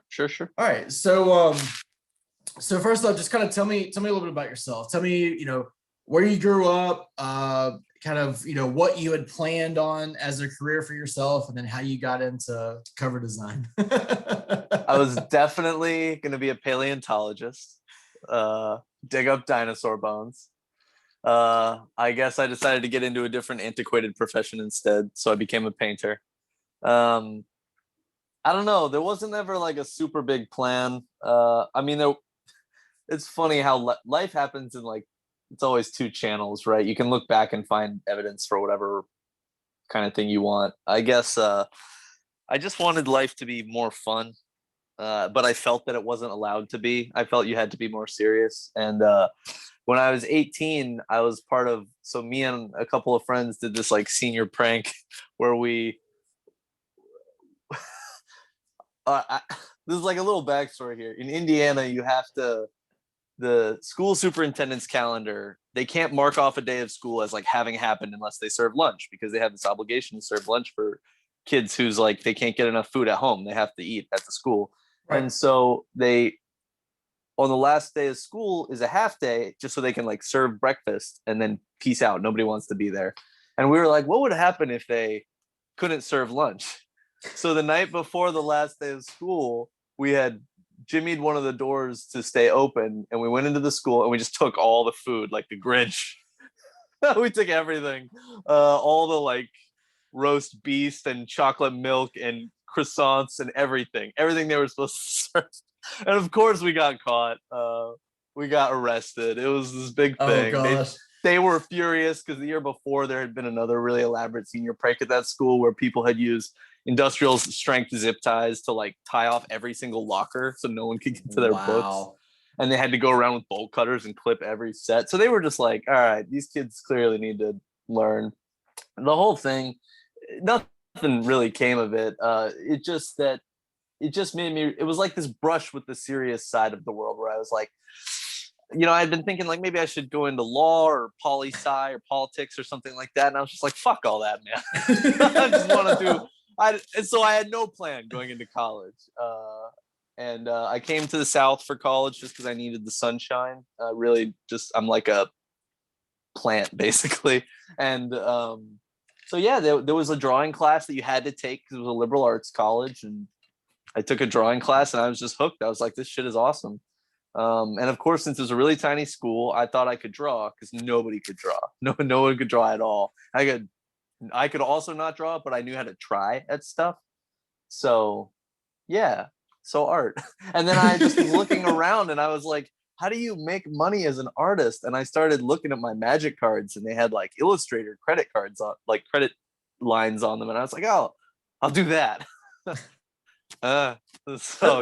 Sure. All right. So first off, just kind of tell me a little bit about yourself. Tell me, where you grew up, kind of, what you had planned on as a career for yourself, and then how you got into cover design. I was definitely going to be a paleontologist, dig up dinosaur bones. I guess I decided to get into a different antiquated profession instead, so I became a painter. Um, I don't know. There wasn't ever like a super big plan. I mean, it's funny how life happens in like it's always two channels, right? You can look back and find evidence for whatever kind of thing you want. I guess I just wanted life to be more fun, but I felt that it wasn't allowed to be. I felt you had to be more serious. And when I was 18, I was part of. So me and a couple of friends did this like senior prank where we. This is like a little backstory here. In Indiana, you have to the school superintendent's calendar, they can't mark off a day of school as like having happened unless they serve lunch, because they have this obligation to serve lunch for kids who's like they can't get enough food at home. They have to eat at the school. Right. And so they on the last day of school is a half day just so they can like serve breakfast and then peace out. Nobody wants to be there. And we were like, what would happen if they couldn't serve lunch? So the night before the last day of school, we had jimmied one of the doors to stay open, and we went into the school and we just took all the food like the Grinch. We took everything, all the like roast beef and chocolate milk and croissants and everything they were supposed to serve. And of course we got caught. We got arrested. It was this big thing. Oh gosh. They were furious because the year before there had been another really elaborate senior prank at that school where people had used industrial strength zip ties to like tie off every single locker so no one could get to their books. And they had to go around with bolt cutters and clip every set. So they were just like, all right, these kids clearly need to learn. And the whole thing, nothing really came of it. It just made me, it was like this brush with the serious side of the world where I was like, I'd been thinking like maybe I should go into law or poli-sci or politics or something like that. And I was just like, fuck all that, man. I just want to do, and so I had no plan going into college. And I came to the South for college just because I needed the sunshine. Really just, I'm like a plant basically. And so yeah, there was a drawing class that you had to take because it was a liberal arts college. And I took a drawing class and I was just hooked. I was like, this shit is awesome. And of course, since it was a really tiny school, I thought I could draw because nobody could draw. No one could draw at all. I could also not draw, but I knew how to try at stuff. So yeah, so art. And then I just was looking around and I was like, how do you make money as an artist? And I started looking at my Magic cards and they had like Illustrator credit cards on, like credit lines on them. And I was like, oh, I'll do that. So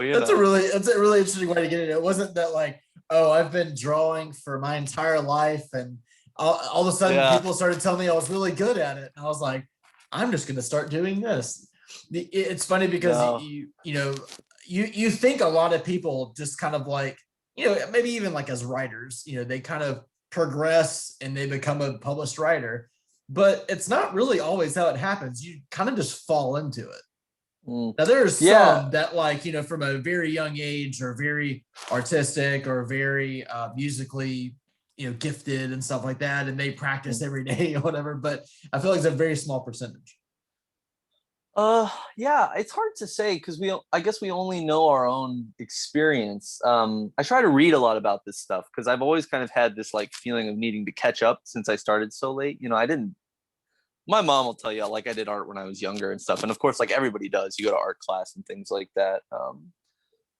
that's a really interesting way to get it. It wasn't that like, oh, I've been drawing for my entire life, and all of a sudden people started telling me I was really good at it, and I was like, I'm just going to start doing this. It's funny because you think a lot of people just kind of like, maybe even like as writers, they kind of progress and they become a published writer, but it's not really always how it happens. You kind of just fall into it. Now there's some that like, from a very young age are very artistic or very musically, gifted and stuff like that. And they practice every day or whatever, but I feel like it's a very small percentage. Yeah, it's hard to say because I guess we only know our own experience. I try to read a lot about this stuff because I've always kind of had this like feeling of needing to catch up since I started so late. My mom will tell you like I did art when I was younger and stuff. And of course, like everybody does, you go to art class and things like that.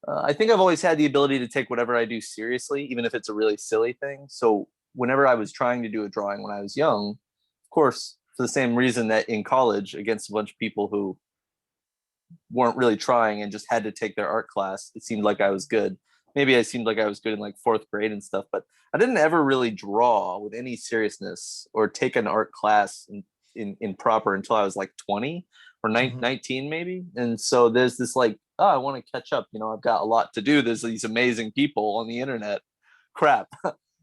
I think I've always had the ability to take whatever I do seriously, even if it's a really silly thing. So whenever I was trying to do a drawing when I was young, of course, for the same reason that in college against a bunch of people who weren't really trying and just had to take their art class, it seemed like I was good. Maybe I seemed like I was good in like fourth grade and stuff, but I didn't ever really draw with any seriousness or take an art class in proper until I was like 20 or 19 maybe. And so there's this like, oh, I want to catch up. I've got a lot to do. There's these amazing people on the internet. Crap.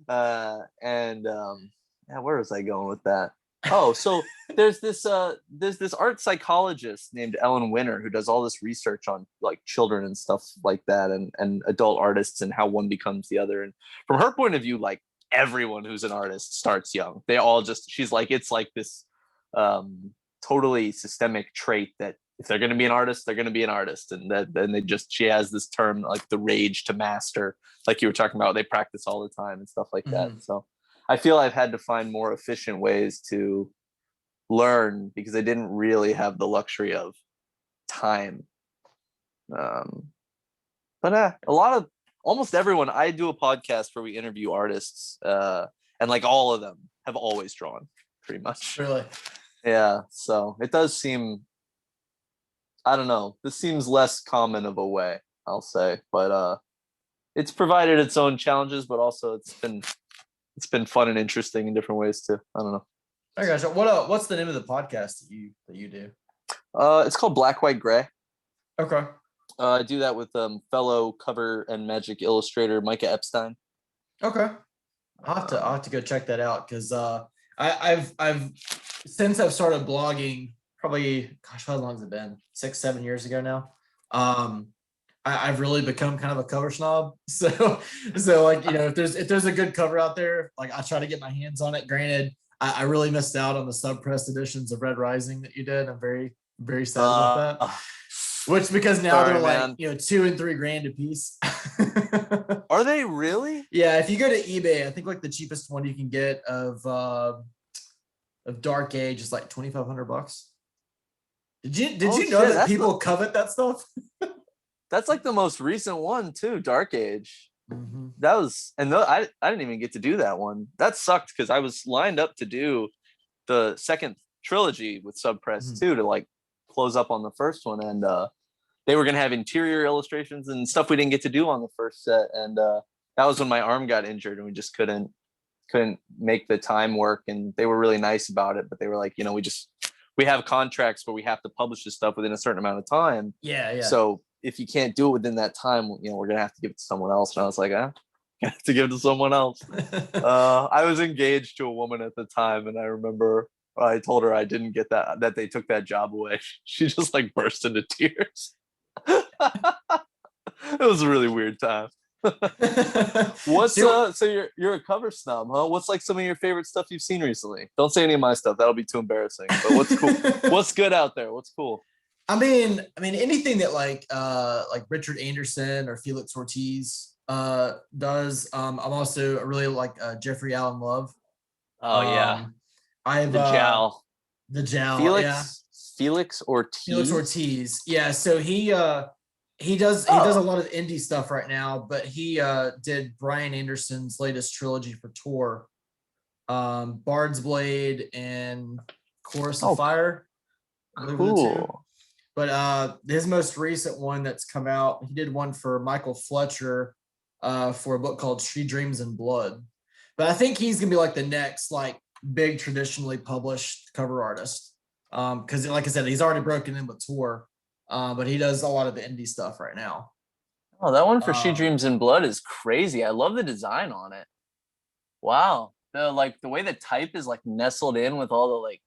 Where was I going with that? Oh, so there's this art psychologist named Ellen Winter who does all this research on like children and stuff like that, and adult artists and how one becomes the other. And from her point of view, like everyone who's an artist starts young. They all just, she's like, it's like this totally systemic trait that if they're going to be an artist, they're going to be an artist. And that then she has this term like the rage to master, like you were talking about, they practice all the time and stuff like that. So I feel I've had to find more efficient ways to learn because I didn't really have the luxury of time. But almost everyone, I do a podcast where we interview artists, and like all of them have always drawn pretty much. Really? Yeah. So it does seem, I don't know, this seems less common of a way, I'll say, but it's provided its own challenges, but also it's been fun and interesting in different ways too. I don't know. I gotcha. What's the name of the podcast that you do? It's called Black, White, Gray. Okay. I do that with fellow cover and magic illustrator Micah Epstein. Okay. I'll have to go check that out because I've since I've started blogging, probably, gosh, how long has it been? 6-7 years ago now. I've really become kind of a cover snob. So like, you know, if there's a good cover out there, like I try to get my hands on it. Granted, I really missed out on the sub-pressed editions of Red Rising that you did. I'm very, very sad about that. Which, because now they're like, you know, $2 and $3 grand a piece. Are they really? Yeah, if you go to eBay, I think like the cheapest one you can get of Dark Age is like $2,500. Did you know that people covet that stuff? That's like the most recent one too, Dark Age. Mm-hmm. That was, and I didn't even get to do that one. That sucked because I was lined up to do the second trilogy with Subpress too, to like close up on the first one, and they were gonna have interior illustrations and stuff we didn't get to do on the first set, and that was when my arm got injured and we just couldn't make the time work. And they were really nice about it, but they were like, you know, we have contracts where we have to publish this stuff within a certain amount of time. Yeah. So if you can't do it within that time, you know, we're gonna have to give it to someone else. And I was like, I have to give it to someone else. I was engaged to a woman at the time, and I remember I told her I didn't get that they took that job away. She just like burst into tears. It was a really weird time. What's so you're a cover snob, huh? What's like some of your favorite stuff you've seen recently? Don't say any of my stuff, that'll be too embarrassing. But what's cool? What's good out there? What's cool? I mean anything that like Richard Anderson or Felix Ortiz does. I'm also really like Jeffrey Allen Love. Oh yeah. I've the Jowl. Felix Ortiz. Felix Ortiz. Yeah, so he does a lot of indie stuff right now, but he did Brian Anderson's latest trilogy for Tor, Bard's Blade and Chorus of Fire. Cool. But his most recent one that's come out, he did one for Michael Fletcher for a book called She Dreams in Blood. But I think he's gonna be like the next like big traditionally published cover artist. Because like I said, he's already broken in with Tor. But he does a lot of the indie stuff right now. Oh, that one for She Dreams in Blood is crazy. I love the design on it. Wow. The way the type is like nestled in with all the like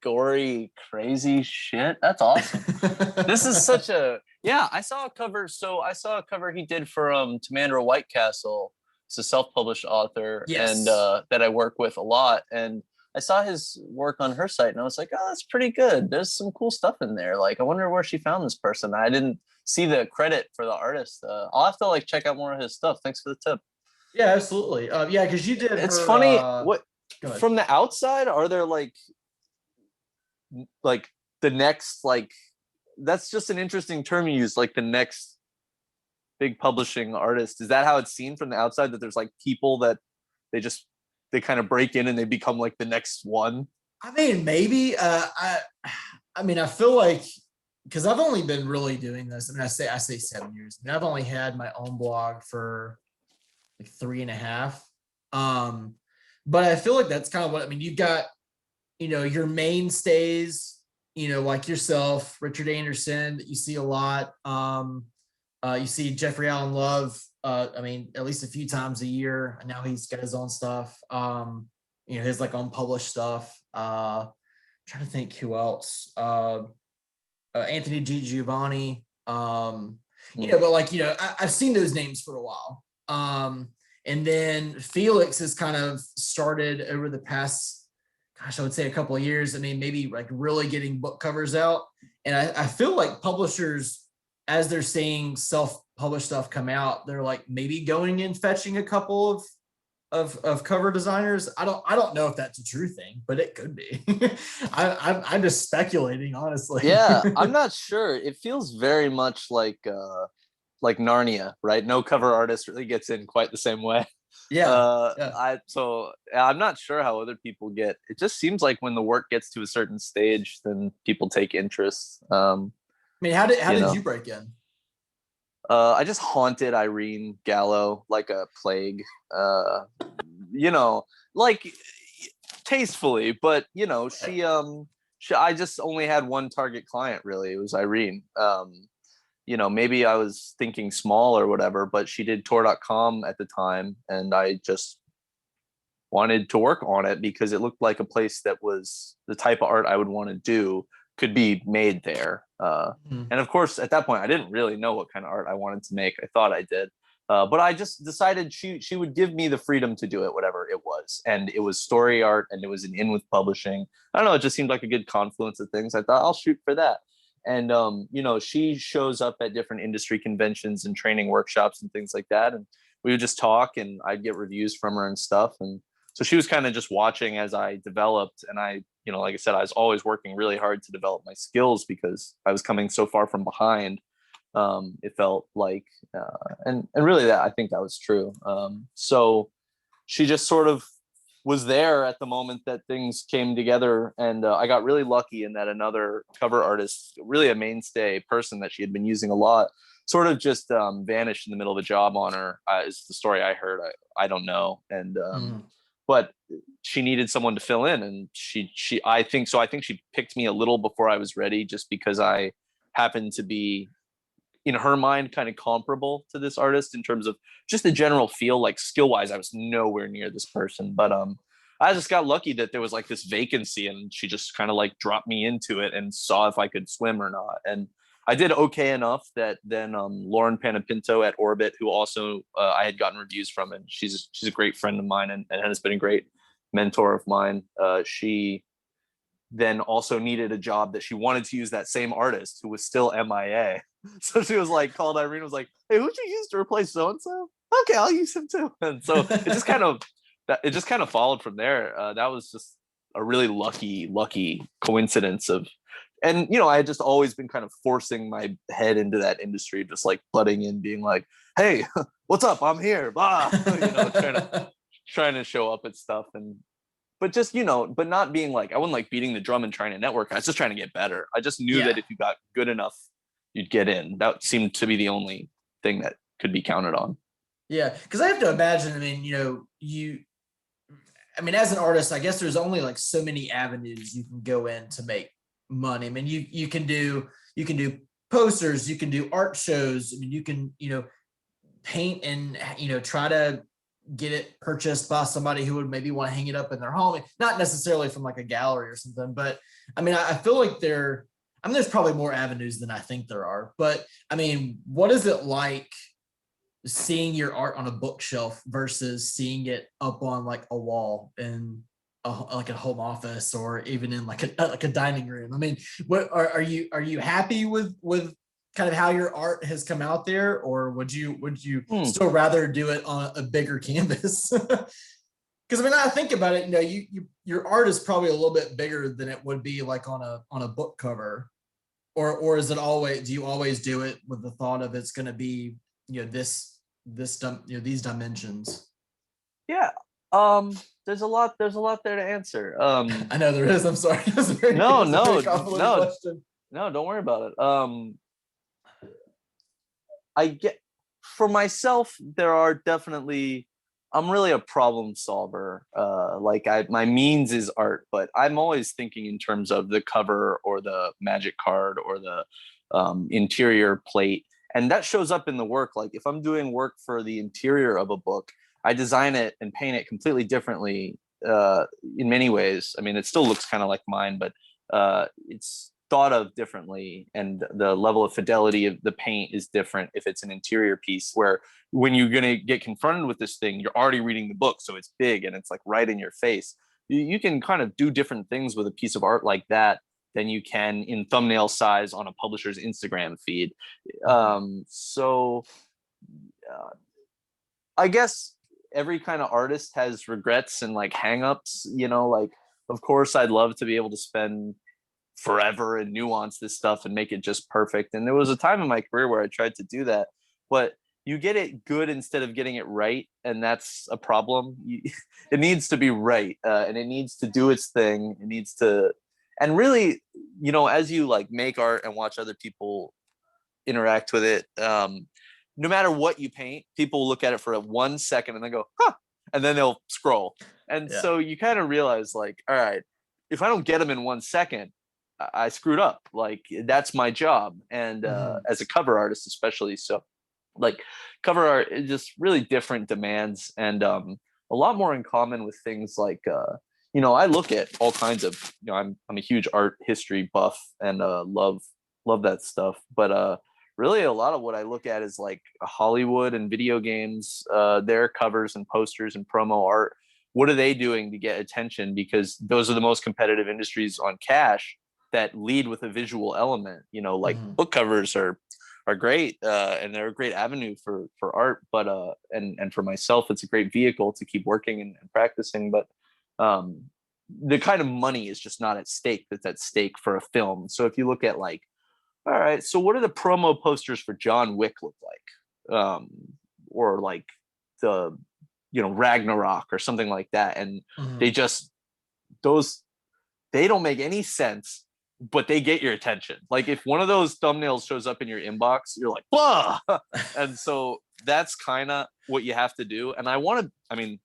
gory, crazy shit. That's awesome. This is such a, yeah, I saw a cover he did for Tamandra Whitecastle. It's a self-published author, yes. And that I work with a lot. And I saw his work on her site and I was like, oh, that's pretty good. There's some cool stuff in there. Like, I wonder where she found this person. I didn't see the credit for the artist. I'll have to like check out more of his stuff. Thanks for the tip. Yeah, absolutely. Yeah, because you did. It's funny. What from the outside, are there like the next, like, that's just an interesting term you use, like the next big publishing artist. Is that how it's seen from the outside, that there's like people that they kind of break in and they become like the next one? I mean, maybe. I mean, I feel like, because I've only been really doing this. I mean, I say 7 years. I mean, I've only had my own blog for like 3.5. But I feel like that's kind of what, I mean, you've got, you know, your mainstays, you know, like yourself, Richard Anderson, that you see a lot. You see Jeffrey Allen Love, I mean, at least a few times a year, and now he's got his own stuff. his like unpublished stuff. Trying to think who else. Anthony G. Giovanni. But like, I've seen those names for a while. And then Felix has kind of started over the past, gosh, I would say a couple of years. I mean, maybe like really getting book covers out. And I feel like publishers, as they're seeing self-published stuff come out, they're like maybe going and fetching a couple of cover designers. I don't know if that's a true thing, but it could be. I'm just speculating, honestly. Yeah, I'm not sure. It feels very much like Narnia, right? No cover artist really gets in quite the same way. Yeah. I'm not sure how other people get. It just seems like when the work gets to a certain stage, then people take interest. I mean, how did you break in? I just haunted Irene Gallo like a plague. Like tastefully, but I just only had one target client really. It was Irene. Maybe I was thinking small or whatever, but she did tour.com at the time, and I just wanted to work on it because it looked like a place that was the type of art I would want to do could be made there. And of course, at that point, I didn't really know what kind of art I wanted to make. I thought I did. But I just decided she would give me the freedom to do it, whatever it was. And it was story art, and it was an in with publishing. I don't know. It just seemed like a good confluence of things. I thought I'll shoot for that. And, she shows up at different industry conventions and training workshops and things like that. And we would just talk, and I'd get reviews from her and stuff. And so she was kind of just watching as I developed. And I, like I said, I was always working really hard to develop my skills because I was coming so far from behind. It felt like, and really I think that was true. So she just sort of was there at the moment that things came together. And I got really lucky in that another cover artist, really a mainstay person that she had been using a lot, sort of just vanished in the middle of a job on her, is the story I heard. I don't know. And, but she needed someone to fill in, and I think she picked me a little before I was ready, just because I happened to be, in her mind, kind of comparable to this artist in terms of just the general feel. Like skill wise, I was nowhere near this person, but I just got lucky that there was like this vacancy, and she just kind of like dropped me into it and saw if I could swim or not. And I did okay enough that then Lauren Panapinto at Orbit, who also I had gotten reviews from, and she's a great friend of mine, and has been a great mentor of mine. She then also needed a job that she wanted to use that same artist who was still MIA. So she was like, called Irene, was like, "Hey, who'd you use to replace so and so? Okay, I'll use him too." And so it just kind of followed from there. That was just a really lucky coincidence of, and I had just always been kind of forcing my head into that industry, just like butting in, being like, "Hey, what's up? I'm here." Blah, trying to show up at stuff. And but just but not being like, I wasn't like beating the drum and trying to network. I was just trying to get better. I just knew that if you got good enough, you'd get in. That seemed to be the only thing that could be counted on. Yeah, because I have to imagine, I mean, as an artist, I guess there's only like so many avenues you can go in to make money. I mean, you can do posters, you can do art shows. I mean, you can paint and try to get it purchased by somebody who would maybe want to hang it up in their home, not necessarily from like a gallery or something. But I mean, I feel like there's probably more avenues than I think there are. But I mean, what is it like seeing your art on a bookshelf versus seeing it up on like a wall in like a home office, or even in like a dining room? I mean, what are you happy with kind of how your art has come out there, or would you still rather do it on a bigger canvas? Because I mean, I think about it, your art is probably a little bit bigger than it would be like on a book cover, or is it always, do you always do it with the thought of it's going to be these dimensions? Yeah. There's a lot there to answer. I know there is. I'm sorry. No, don't worry about it. I get, for myself, there are definitely, I'm really a problem solver. My means is art, but I'm always thinking in terms of the cover or the magic card or the interior plate. And that shows up in the work. Like if I'm doing work for the interior of a book, I design it and paint it completely differently in many ways. I mean, it still looks kind of like mine, but it's thought of differently, and the level of fidelity of the paint is different if it's an interior piece, where when you're going to get confronted with this thing, you're already reading the book, so it's big and it's like right in your face. You can kind of do different things with a piece of art like that than you can in thumbnail size on a publisher's Instagram feed. So I guess every kind of artist has regrets and like hangups, you know, like, of course, I'd love to be able to spend forever and nuance this stuff and make it just perfect. And there was a time in my career where I tried to do that, but you get it good instead of getting it right. And that's a problem. It needs to be right. And it needs to do its thing. It needs to, and really, you know, as you like make art and watch other people interact with it, no matter what you paint, people look at it for 1 second and then go, huh, and then they'll scroll. And so you kind of realize like, all right, if I don't get them in 1 second, I screwed up. Like that's my job. And as a cover artist, especially. So like cover art is just really different demands, and a lot more in common with things like, you know, I look at all kinds of, you know, I'm a huge art history buff and love that stuff. But really a lot of what I look at is like Hollywood and video games, their covers and posters and promo art. What are they doing to get attention? Because those are the most competitive industries on cash that lead with a visual element. You know, like book covers are great, and they're a great avenue for art. But and for myself, it's a great vehicle to keep working and practicing. But the kind of money is just not at stake that's at stake for a film. So if you look at like, all right, so what do the promo posters for John Wick look like? Or like the, you know, Ragnarok or something like that. And they just, they don't make any sense, but they get your attention. Like if one of those thumbnails shows up in your inbox, you're like, blah. And so that's kind of what you have to do. And I mean,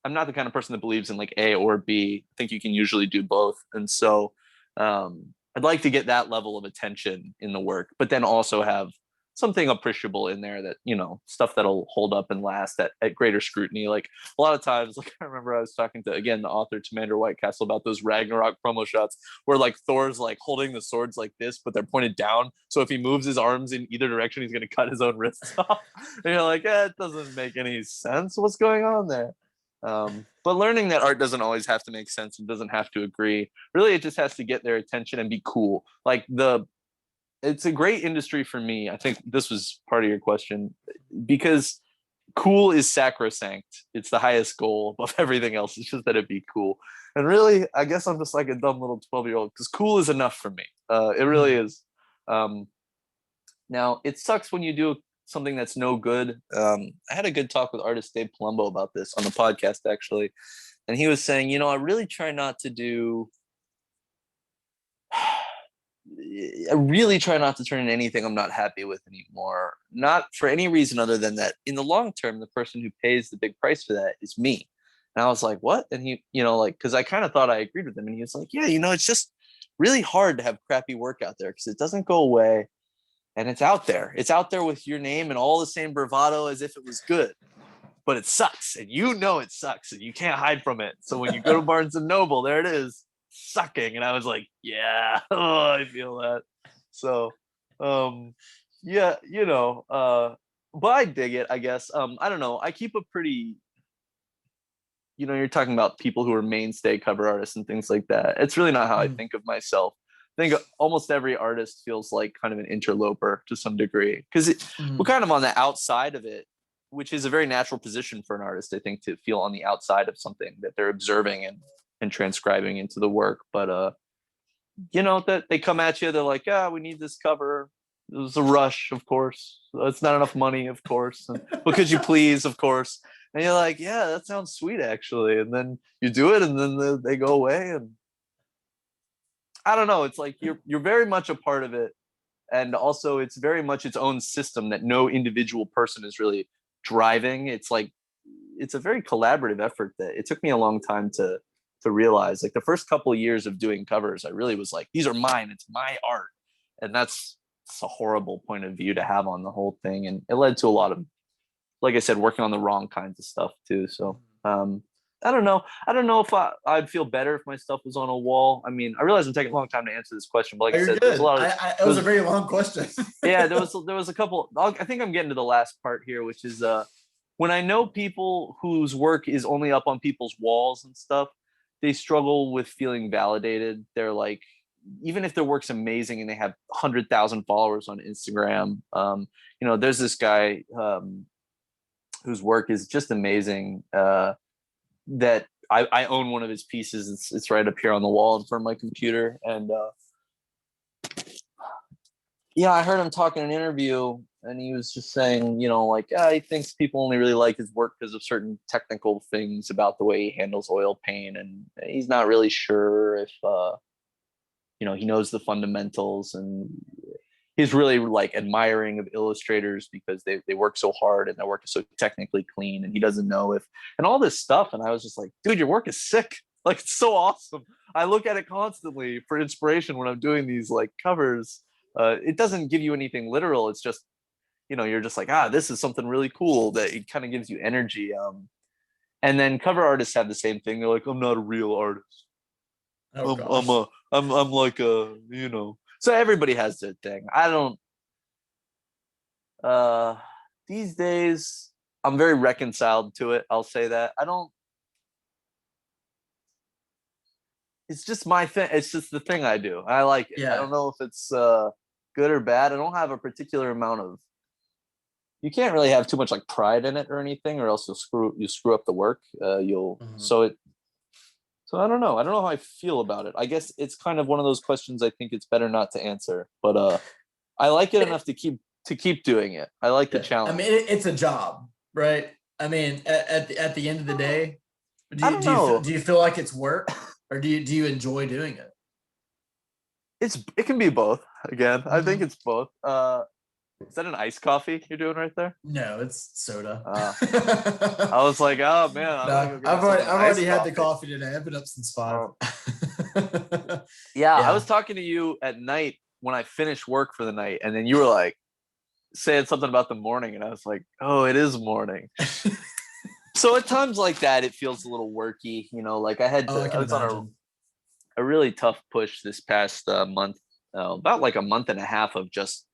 I'm not the kind of person that believes in like A or B. I think you can usually do both. And so I'd like to get that level of attention in the work, but then also have something appreciable in there that, you know, stuff that'll hold up and last at greater scrutiny. Like a lot of times, like I remember I was talking to, again, the author Commander Whitecastle about those Ragnarok promo shots where like Thor's like holding the swords like this, but they're pointed down. So if he moves his arms in either direction, he's going to cut his own wrists off. And you're like, it doesn't make any sense. What's going on there? But learning that art doesn't always have to make sense and doesn't have to agree. Really, it just has to get their attention and be cool. Like it's a great industry for me. I think this was part of your question, because cool is sacrosanct. It's the highest goal above everything else. It's just that it be cool. And really, I guess I'm just like a dumb little 12-year-old, because cool is enough for me. It really is. Now, it sucks when you do something that's no good. I had a good talk with artist Dave Palumbo about this on the podcast, actually. And he was saying, you know, I really try not to turn in anything I'm not happy with anymore. Not for any reason other than that in the long term, the person who pays the big price for that is me. And I was like, what? And he, you know, like, because I kind of thought I agreed with him. And he was like, yeah, you know, it's just really hard to have crappy work out there because it doesn't go away. And it's out there. It's out there with your name and all the same bravado as if it was good. But it sucks. And you know it sucks. And you can't hide from it. So when you go to Barnes & Noble, there it is, sucking. And I was like, yeah, I feel that. So yeah, you know, but I dig it, I guess. I don't know, I keep a pretty, you know, you're talking about people who are mainstay cover artists and things like that. It's really not how I think of myself. I think almost every artist feels like kind of an interloper to some degree, because we're kind of on the outside of it, which is a very natural position for an artist, I think, to feel on the outside of something that they're observing and transcribing into the work. But you know, that they come at you, they're like, we need this cover. It was a rush, of course. It's not enough money, of course. And, but could you please, of course. And you're like, yeah, that sounds sweet, actually. And then you do it, and then they go away. And I don't know. It's like you're very much a part of it. And also, it's very much its own system that no individual person is really driving. It's like, it's a very collaborative effort that it took me a long time to realize. Like the first couple of years of doing covers, I really was like, these are mine. It's my art. And it's a horrible point of view to have on the whole thing. And it led to a lot of, like I said, working on the wrong kinds of stuff too. So I don't know. I don't know if I'd feel better if my stuff was on a wall. I mean, I realize I'm taking a long time to answer this question, but like Oh, I you're said, there's a good. lot of It was a very long question. yeah, there was a couple. I think I'm getting to the last part here, which is when I know people whose work is only up on people's walls and stuff, they struggle with feeling validated. They're like, even if their work's amazing and they have 100,000 followers on Instagram, there's this guy whose work is just amazing. That I own one of his pieces. It's right up here on the wall in front of my computer, and yeah, I heard him talk in an interview, and he was just saying, like, he thinks people only really like his work because of certain technical things about the way he handles oil paint, and he's not really sure if, he knows the fundamentals, and he's really like admiring of illustrators because they work so hard and their work is so technically clean, and he doesn't know if, and all this stuff. And I was just like, dude, your work is sick. Like, it's so awesome. I look at it constantly for inspiration when I'm doing these like covers. It doesn't give you anything literal. It's just, you're just like, this is something really cool that it kind of gives you energy. And then cover artists have the same thing. They're like, I'm not a real artist. Oh gosh. I'm like So everybody has their thing. I don't. These days, I'm very reconciled to it. I'll say that. I don't. It's just my thing. It's just the thing I do. I like it. I Yeah. don't know if it's good or bad. I don't have a particular amount of. You can't really have too much like pride in it or anything, or else you screw up the work. You'll so it. So I don't know. I don't know how I feel about it. I guess it's kind of one of those questions I think it's better not to answer. But I like it enough to keep doing it. I like the Yeah. I challenge. mean, it's a job, right? I mean, at the end of the day, I don't know. do you feel like it's work, or do you enjoy doing it? It can be both. Again, I think Mhm. it's both. Is that an iced coffee you're doing right there? No, it's soda. I was like, oh man, I'm gonna go No, get myself an I've already iced had the coffee. coffee today. I've been up since 5. Um, yeah, I was Yeah. talking to you at night when I finished work for the night, and then you were like saying something about the morning, and I was like, oh, it is morning. So at times like that, it feels a little worky. Like Oh, I I can was on imagine. a really tough push this past month, about like a month and a half of just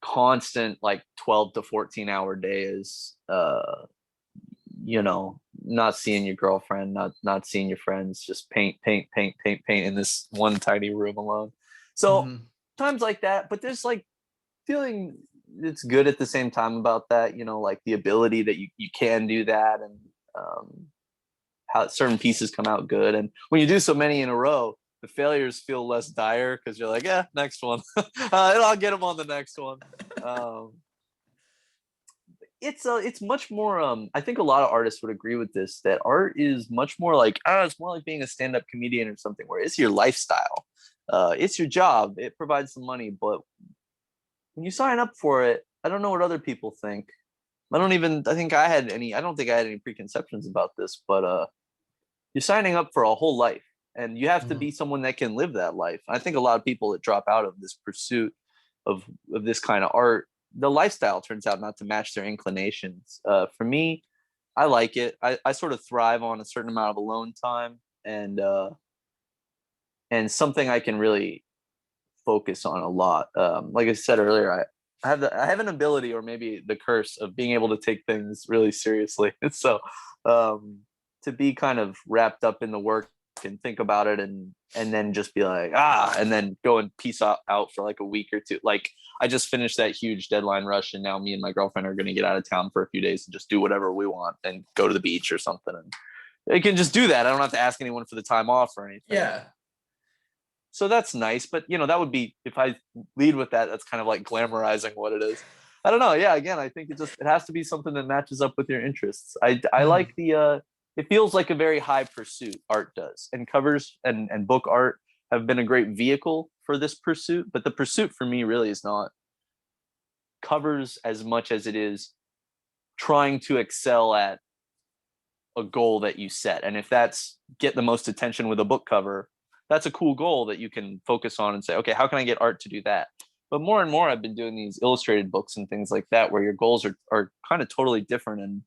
constant like 12 to 14-hour days. Not seeing your girlfriend, not seeing your friends, just paint, paint, paint, paint, paint in this one tiny room alone. So Mhm. times like that, but there's like feeling it's good at the same time about that, like the ability that you can do that, and how certain pieces come out good. And when you do so many in a row, the failures feel less dire because you're like, yeah, next one. I'll get them on the next one. Um, it's much more. I think a lot of artists would agree with this, that art is much more like, it's more like being a stand-up comedian or something, where it's your lifestyle. It's your job. It provides some money, but when you sign up for it, I don't know what other people think. I don't think I had any preconceptions about this, but you're signing up for a whole life, and you have to be Mhm. someone that can live that life. I think a lot of people that drop out of this pursuit of this kind of art, the lifestyle turns out not to match their inclinations. For me, I like it. I sort of thrive on a certain amount of alone time, and something I can really focus on a lot. Like I said earlier, I have an ability, or maybe the curse, of being able to take things really seriously. So um, to be kind of wrapped up in the work and think about it, and then just be like, and then go and peace out for like a week or two. Like, I just finished that huge deadline rush, and now me and my girlfriend are going to get out of town for a few days and just do whatever we want and go to the beach or something. And I can just do that. I don't have to ask anyone for the time off or anything. Yeah. So that's nice. But that would be, if I lead with that, that's kind of like glamorizing what it is. I don't know. Yeah, again, I think it has to be something that matches up with your interests. I like Mhm. the it feels like a very high pursuit, art does. And covers and book art have been a great vehicle for this pursuit, but the pursuit for me really is not covers as much as it is trying to excel at a goal that you set. And if that's get the most attention with a book cover, that's a cool goal that you can focus on and say, okay, how can I get art to do that? But more and more, I've been doing these illustrated books and things like that, where your goals are kind of totally different. And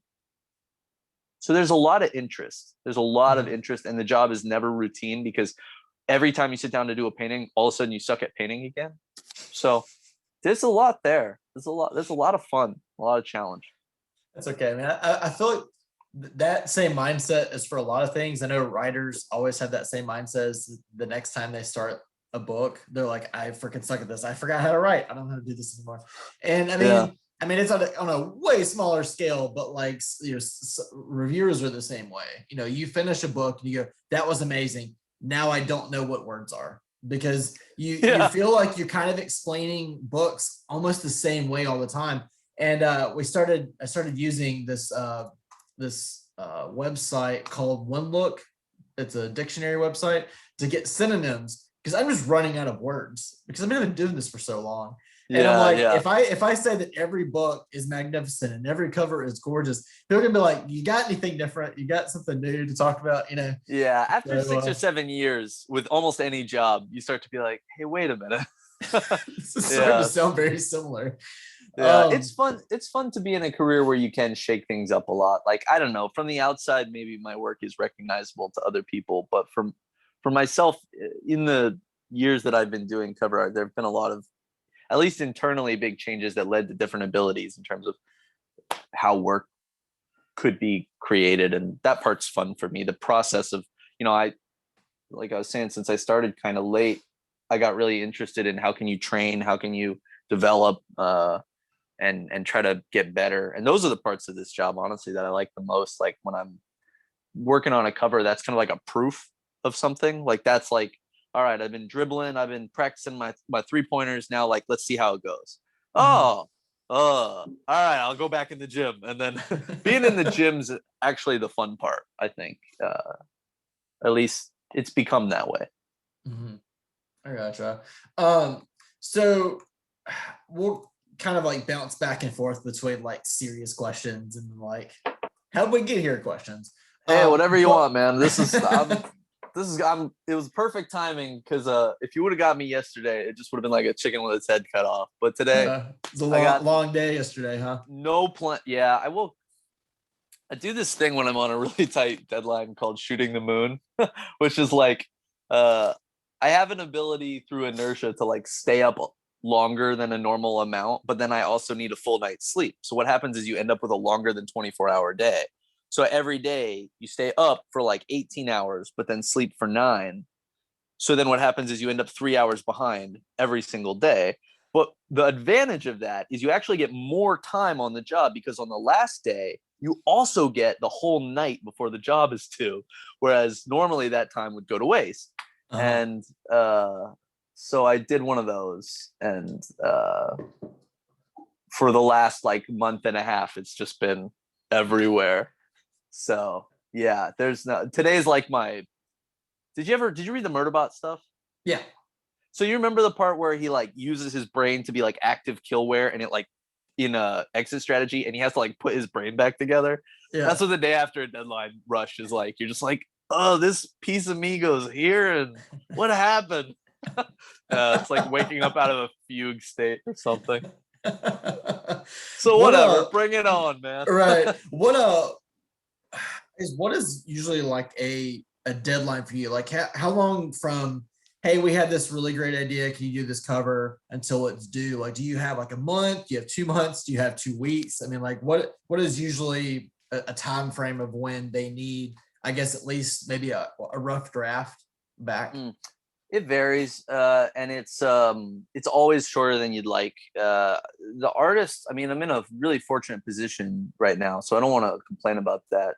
So there's a lot of interest. There's a lot of interest, and the job is never routine because every time you sit down to do a painting, all of a sudden you suck at painting again. So there's a lot there. There's a lot of fun, a lot of challenge. That's okay, man. I feel like that same mindset is for a lot of things. I know writers always have that same mindset as the next time they start a book. They're like, I freaking suck at this. I forgot how to write. I don't know how to do this anymore. And I mean, it's on a way smaller scale, but like, reviewers are the same way. You finish a book and you go, that was amazing. Now I don't know what words are, because you feel like you're kind of explaining books almost the same way all the time. And I started using this website called One Look. It's a dictionary website to get synonyms, because I'm just running out of words because I've been doing this for so long. And I'm like, if I say that every book is magnificent and every cover is gorgeous, people are gonna be like, you got anything different? You got something new to talk about? Yeah. After 6 or 7 years with almost any job, you start to be like, hey, wait a minute. It's starting to sound very similar. Yeah, it's fun. It's fun to be in a career where you can shake things up a lot. Like, I don't know, from the outside, maybe my work is recognizable to other people, but for myself, in the years that I've been doing cover art, there have been a lot of, at least internally, big changes that led to different abilities in terms of how work could be created. And that part's fun for me. The process of, like I was saying, since I started kind of late, I got really interested in how can you train, how can you develop, and try to get better. And those are the parts of this job, honestly, that I like the most. Like when I'm working on a cover, that's kind of like a proof of something. Like that's like, all right, I've been dribbling, I've been practicing my 3-pointers. Now, like, let's see how it goes. All right, I'll go back in the gym. And then being in the gym's actually the fun part, I think. At least it's become that way. I gotcha. So we'll kind of like bounce back and forth between like serious questions and like how'd we get here questions. Hey, whatever you want, man. It was perfect timing, because if you would have got me yesterday, it just would have been like a chicken with its head cut off. But today, it's a long day yesterday, huh? No plan. Yeah, I do this thing when I'm on a really tight deadline called shooting the moon, which is like, I have an ability through inertia to like stay up longer than a normal amount, but then I also need a full night's sleep. So what happens is you end up with a longer than 24-hour day. So every day you stay up for like 18 hours, but then sleep for 9. So then what happens is you end up 3 hours behind every single day. But the advantage of that is you actually get more time on the job, because on the last day, you also get the whole night before the job is due. Whereas normally that time would go to waste. And so I did one of those. And for the last like month and a half, it's just been everywhere. So yeah, today's like did you read the Murderbot stuff? Yeah. So you remember the part where he like uses his brain to be like active killware, and it like in a exit strategy, and he has to like put his brain back together? Yeah. That's what the day after a deadline rush is like. You're just like, oh, this piece of me goes here, and what happened? It's like waking up out of a fugue state or something. So whatever, bring it on, man. Right. What is usually like a deadline for you? Like how long from, hey, we had this really great idea, can you do this cover, until it's due? Like, do you have like a month? Do you have 2 months? Do you have 2 weeks? I mean, like what is usually a time frame of when they need, I guess, at least maybe a rough draft back? It varies, and it's always shorter than you'd like. The artist, I mean, I'm in a really fortunate position right now, so I don't want to complain about that.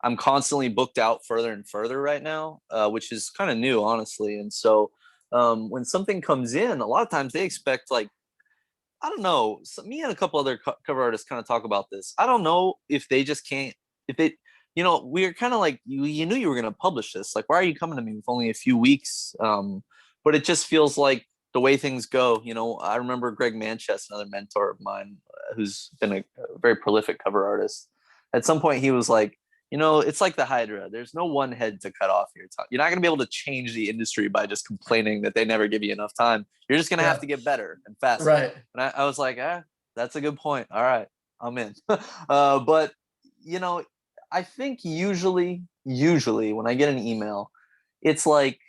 I'm constantly booked out further and further right now, which is kind of new, honestly. And so when something comes in, a lot of times they expect, like, I don't know, me and a couple other cover artists kind of talk about this. I don't know if they just can't, if they, we're kind of like, you knew you were going to publish this. Like, why are you coming to me with only a few weeks? But it just feels like the way things go. I remember Greg Manchester, another mentor of mine, who's been a very prolific cover artist. At some point, he was like, it's like the Hydra. There's no one head to cut off here. You're not going to be able to change the industry by just complaining that they never give you enough time. You're just going to have to get better and faster. Right. And I was like, that's a good point. All right, I'm in. But, I think usually when I get an email, it's like,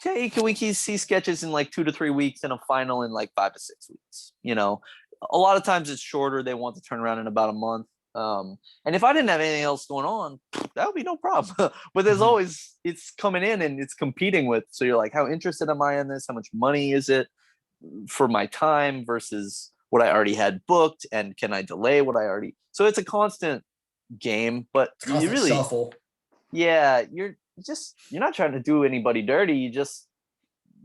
okay, can we see sketches in like 2 to 3 weeks and a final in like 5 to 6 weeks? You know, a lot of times it's shorter. They want to turn around in about a month. And if I didn't have anything else going on, that would be no problem. But there's always, it's coming in and it's competing with. So you're like, how interested am I in this? How much money is it for my time versus what I already had booked? And can I delay what I already? So it's a constant game, but you really shuffle. Yeah, you're not trying to do anybody dirty.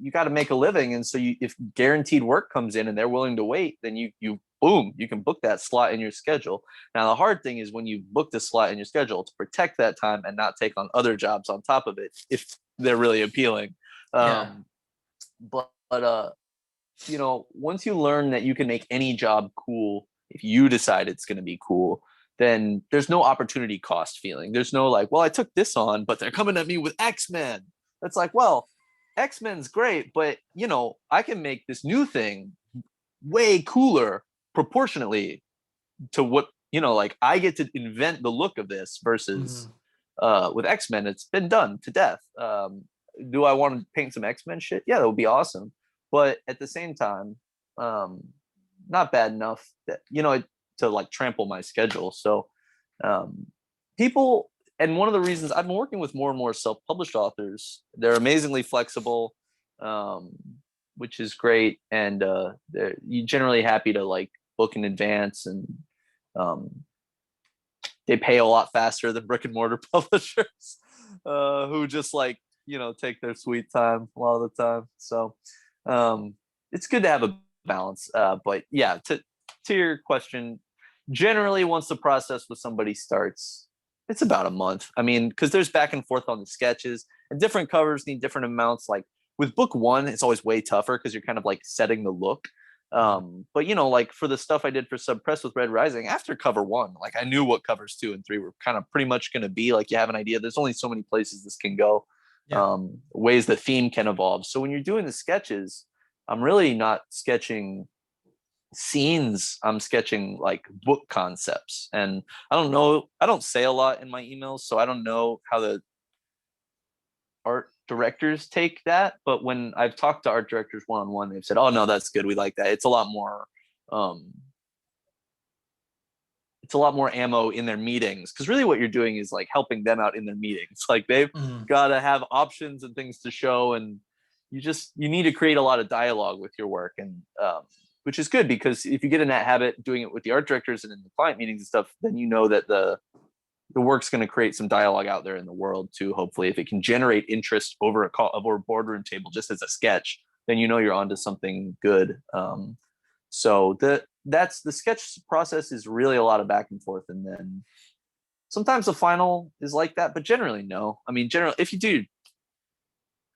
You got to make a living, and so if guaranteed work comes in and they're willing to wait, then you boom, you can book that slot in your schedule. Now the hard thing is when you book the slot in your schedule to protect that time and not take on other jobs on top of it if they're really appealing. But you know, once you learn that you can make any job cool if you decide it's going to be cool, then there's no opportunity cost feeling. There's no like, well, I took this on, but they're coming at me with X-Men. That's like, well, X-Men's great, but you know, I can make this new thing way cooler proportionately to what, you know, like I get to invent the look of this versus with X-Men, it's been done to death. Do I want to paint some X-Men shit? Yeah, that would be awesome. But at the same time, not bad enough that, you know, to like trample my schedule. So people, and one of the reasons I've been working with more and more self-published authors, they're amazingly flexible, which is great. And they're generally happy to like book in advance, and they pay a lot faster than brick and mortar publishers who just like, you know, take their sweet time a lot of the time. So it's good to have a balance. But yeah, to your question, generally once the process with somebody starts, it's about a month. I mean, because there's back and forth on the sketches, and different covers need different amounts. Like with book one, it's always way tougher because you're kind of like setting the look. But you know, like for the stuff I did for Subpress with Red Rising, after cover one, like I knew what covers 2 and 3 were kind of pretty much going to be. Like you have an idea. There's only so many places this can go, ways the theme can evolve. So when you're doing the sketches, I'm really not sketching scenes. I'm sketching like book concepts. And I don't know, I don't say a lot in my emails, so I don't know how the art directors take that. But when I've talked to art directors one-on-one, they've said, oh no, that's good, we like that. It's a lot more ammo in their meetings, because really what you're doing is like helping them out in their meetings. Like they've got to have options and things to show, and you need to create a lot of dialogue with your work. And which is good, because if you get in that habit doing it with the art directors and in the client meetings and stuff, then you know that the work's going to create some dialogue out there in the world too. Hopefully, if it can generate interest over a boardroom table just as a sketch, then you know you're onto something good. So that's the sketch process is really a lot of back and forth, and then sometimes the final is like that, but generally no. I mean, generally, if you do,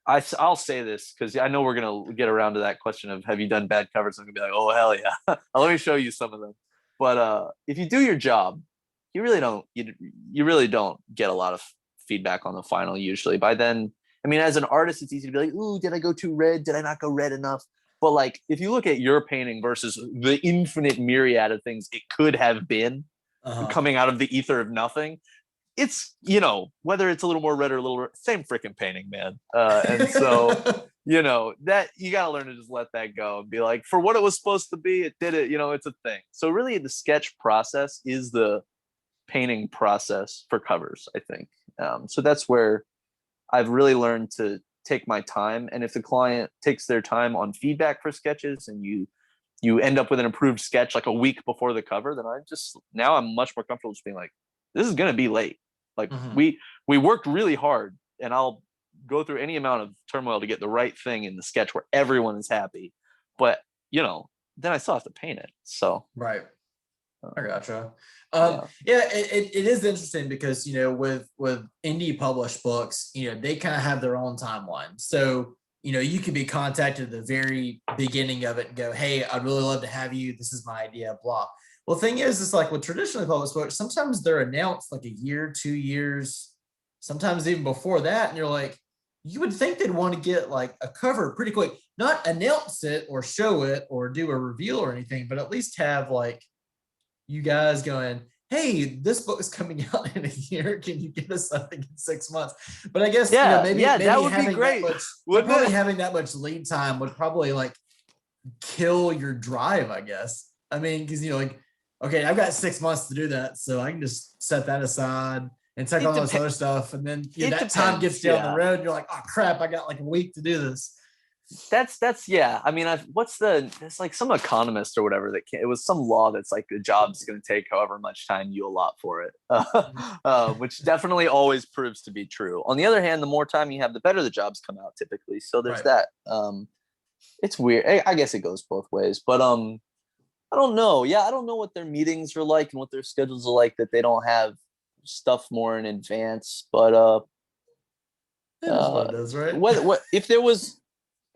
I'll say this because I know we're gonna get around to that question of have you done bad covers? I'm gonna be like, oh hell yeah, let me show you some of them. But if you do your job, you really don't get a lot of feedback on the final usually. By then, I mean, as an artist, it's easy to be like, ooh, did I go too red? Did I not go red enough? But like, if you look at your painting versus the infinite myriad of things it could have been coming out of the ether of nothing, it's, you know, whether it's a little more red or a little same freaking painting, man. And so, you know, that you got to learn to just let that go and be like, for what it was supposed to be, it did it, you know, it's a thing. So really the sketch process is the painting process for covers, I think. So that's where I've really learned to take my time. And if the client takes their time on feedback for sketches and you end up with an improved sketch like a week before the cover, then I'm much more comfortable just being like, this is going to be late. Like we worked really hard, and I'll go through any amount of turmoil to get the right thing in the sketch where everyone is happy. But, you know, then I still have to paint it. So. Right. I gotcha. It is interesting because, you know, with indie published books, you know, they kind of have their own timeline. So, you know, you could be contacted at the very beginning of it and go, hey, I'd really love to have you. This is my idea, blah. Well, the thing is, it's like with traditionally published books, sometimes they're announced like a year, 2 years, sometimes even before that. And you're like, you would think they'd want to get like a cover pretty quick, not announce it or show it or do a reveal or anything, but at least have like you guys going, hey, this book is coming out in a year. Can you get us something in 6 months? But I guess, Yeah, maybe yeah, that would be having that great, much, but wouldn't probably it? having that much lead time would probably like kill your drive, I guess. I mean, because like, okay, I've got 6 months to do that, so I can just set that aside and take It on all this depends. other stuff, and then It that time depends. gets down the Yeah. road, and you're like, oh crap, I got like a week to do this. That's yeah. I mean, it's like some economist or whatever it was some law that's like the job's going to take however much time you allot for it, which definitely always proves to be true. On the other hand, the more time you have, the better the jobs come out typically. So there's Right. that. It's weird. I guess it goes both ways, but I don't know. Yeah, I don't know what their meetings are like and what their schedules are like that they don't have stuff more in advance. But It is what uh, it is, right? what if there was?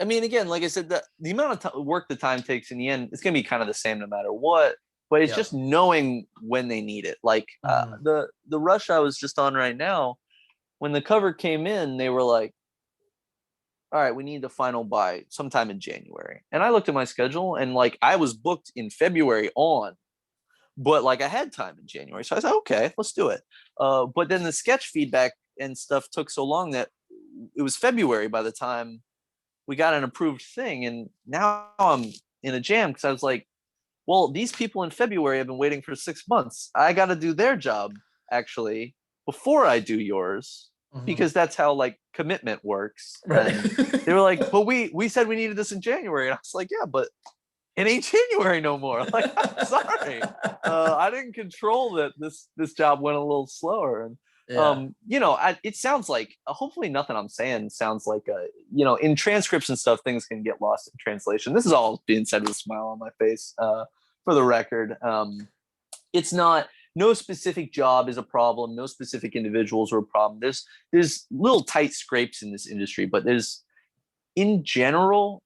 I mean, again, like I said, the amount of work the time takes in the end, it's gonna be kind of the same no matter what. But it's Yep. just knowing when they need it. Like Mhm. the rush I was just on right now, when the cover came in, they were like, "All right, we need the final by sometime in January." And I looked at my schedule, and like I was booked in February on, but like I had time in January, so I said, "Okay, let's do it." But then the sketch feedback and stuff took so long that it was February by the time we got an approved thing, and now I'm in a jam because I was like, well, these people in February have been waiting for 6 months. I got to do their job actually before I do yours Mhm. because that's how like commitment works. Right. And they were like, but we said we needed this in January, and I was like, yeah, but it ain't January no more. Like, I'm sorry, I didn't control that this job went a little slower. And Yeah. it sounds like hopefully nothing I'm saying sounds like in transcripts and stuff, things can get lost in translation. This is all being said with a smile on my face, for the record. It's not. No specific job is a problem. No specific individuals are a problem. There's little tight scrapes in this industry, but there's in general,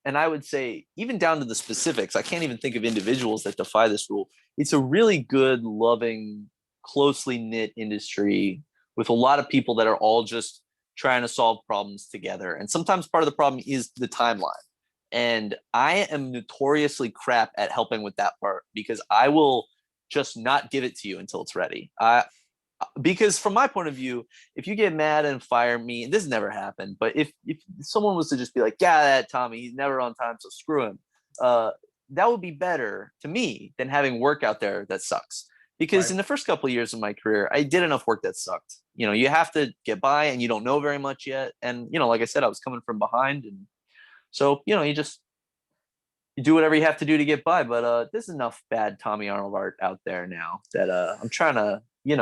and I would say even down to the specifics, I can't even think of individuals that defy this rule. It's a really good, loving, closely knit industry with a lot of people that are all just trying to solve problems together. And sometimes part of the problem is the timeline. And I am notoriously crap at helping with that part because I will just not give it to you until it's ready. Because from my point of view, if you get mad and fire me, and this has never happened, but if someone was to just be like, yeah, that Tommy, he's never on time, so screw him, uh, that would be better to me than having work out there that sucks. Because Right. in the first couple of years of my career, I did enough work that sucked. You have to get by, and you don't know very much yet. And like I said, I was coming from behind, and so you do whatever you have to do to get by. But there's enough bad Tommy Arnold art out there now that I'm trying to, you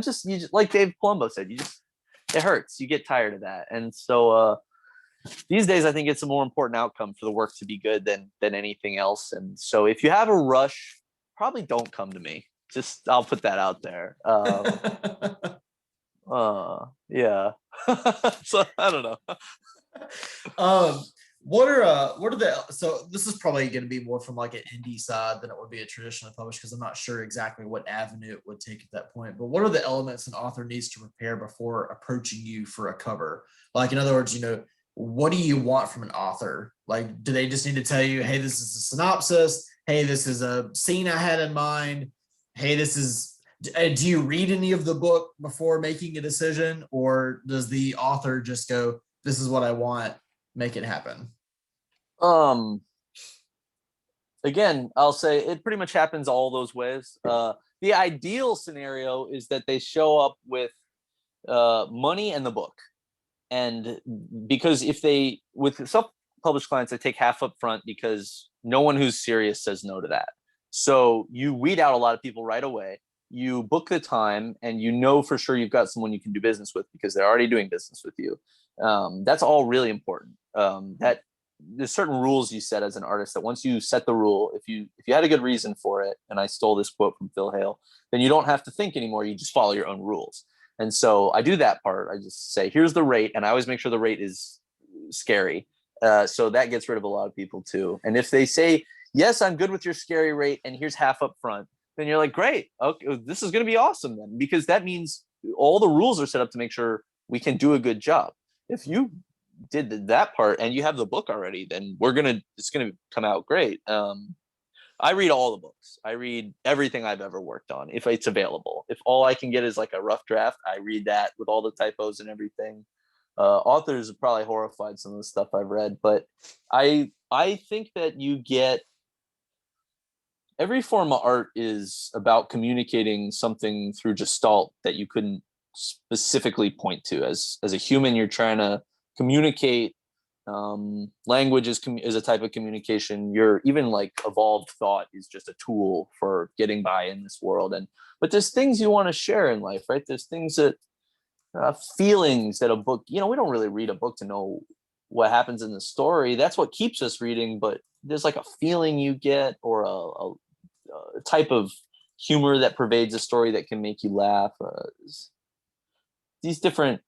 just like Dave Palumbo said, it hurts. You get tired of that. And so these days I think it's a more important outcome for the work to be good than anything else. And so if you have a rush, probably don't come to me. Just I'll put that out there. Yeah. So I don't know. um, what are the so this is probably going to be more from like an indie side than it would be a traditional publish because I'm not sure exactly what avenue it would take at that point. But what are the elements an author needs to prepare before approaching you for a cover? Like in other words, what do you want from an author? Like, do they just need to tell you, hey, this is a synopsis? Hey, this is a scene I had in mind. Hey, this is do you read any of the book before making a decision, or does the author just go, this is what I want, make it happen? Um Again, I'll say it pretty much happens all those ways. The ideal scenario is that they show up with money and the book. And because if they, with self published clients, they take half up front because no one who's serious says no to that. So you weed out a lot of people right away. You book the time and you know for sure you've got someone you can do business with because they're already doing business with you. That's all really important. That there's certain rules you set as an artist that once you set the rule, if you had a good reason for it, and I stole this quote from Phil Hale, then you don't have to think anymore. You just follow your own rules. And so I do that part. I just say, here's the rate, and I always make sure the rate is scary. So that gets rid of a lot of people too. And if they say, yes, I'm good with your scary rate, and here's half up front, then you're like, great, okay, this is going to be awesome then, because that means all the rules are set up to make sure we can do a good job. If you did that part and you have the book already, then it's gonna come out great. I read all the books. I read everything I've ever worked on if it's available. If all I can get is like a rough draft, I read that with all the typos and everything. Authors are probably horrified some of the stuff I've read, but I think that you get every form of art is about communicating something through gestalt that you couldn't specifically point to. As a human, you're trying to communicate. Language is a type of communication. Your even like evolved thought is just a tool for getting by in this world. But there's things you want to share in life, right? There's things that feelings that a book, we don't really read a book to know what happens in the story. That's what keeps us reading, but there's like a feeling you get, or a type of humor that pervades a story that can make you laugh. These different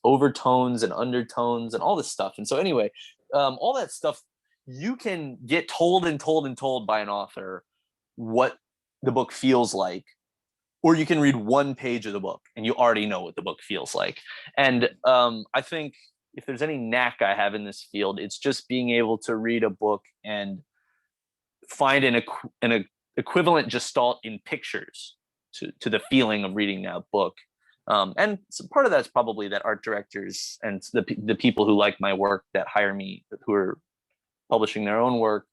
overtones and undertones and all this stuff. And so anyway, all that stuff, you can get told and told and told by an author what the book feels like, or you can read one page of the book and you already know what the book feels like. And I think if there's any knack I have in this field, it's just being able to read a book and find an equivalent gestalt in pictures to the feeling of reading that book. And so part of that's probably that art directors and the people who like my work that hire me, who are publishing their own work,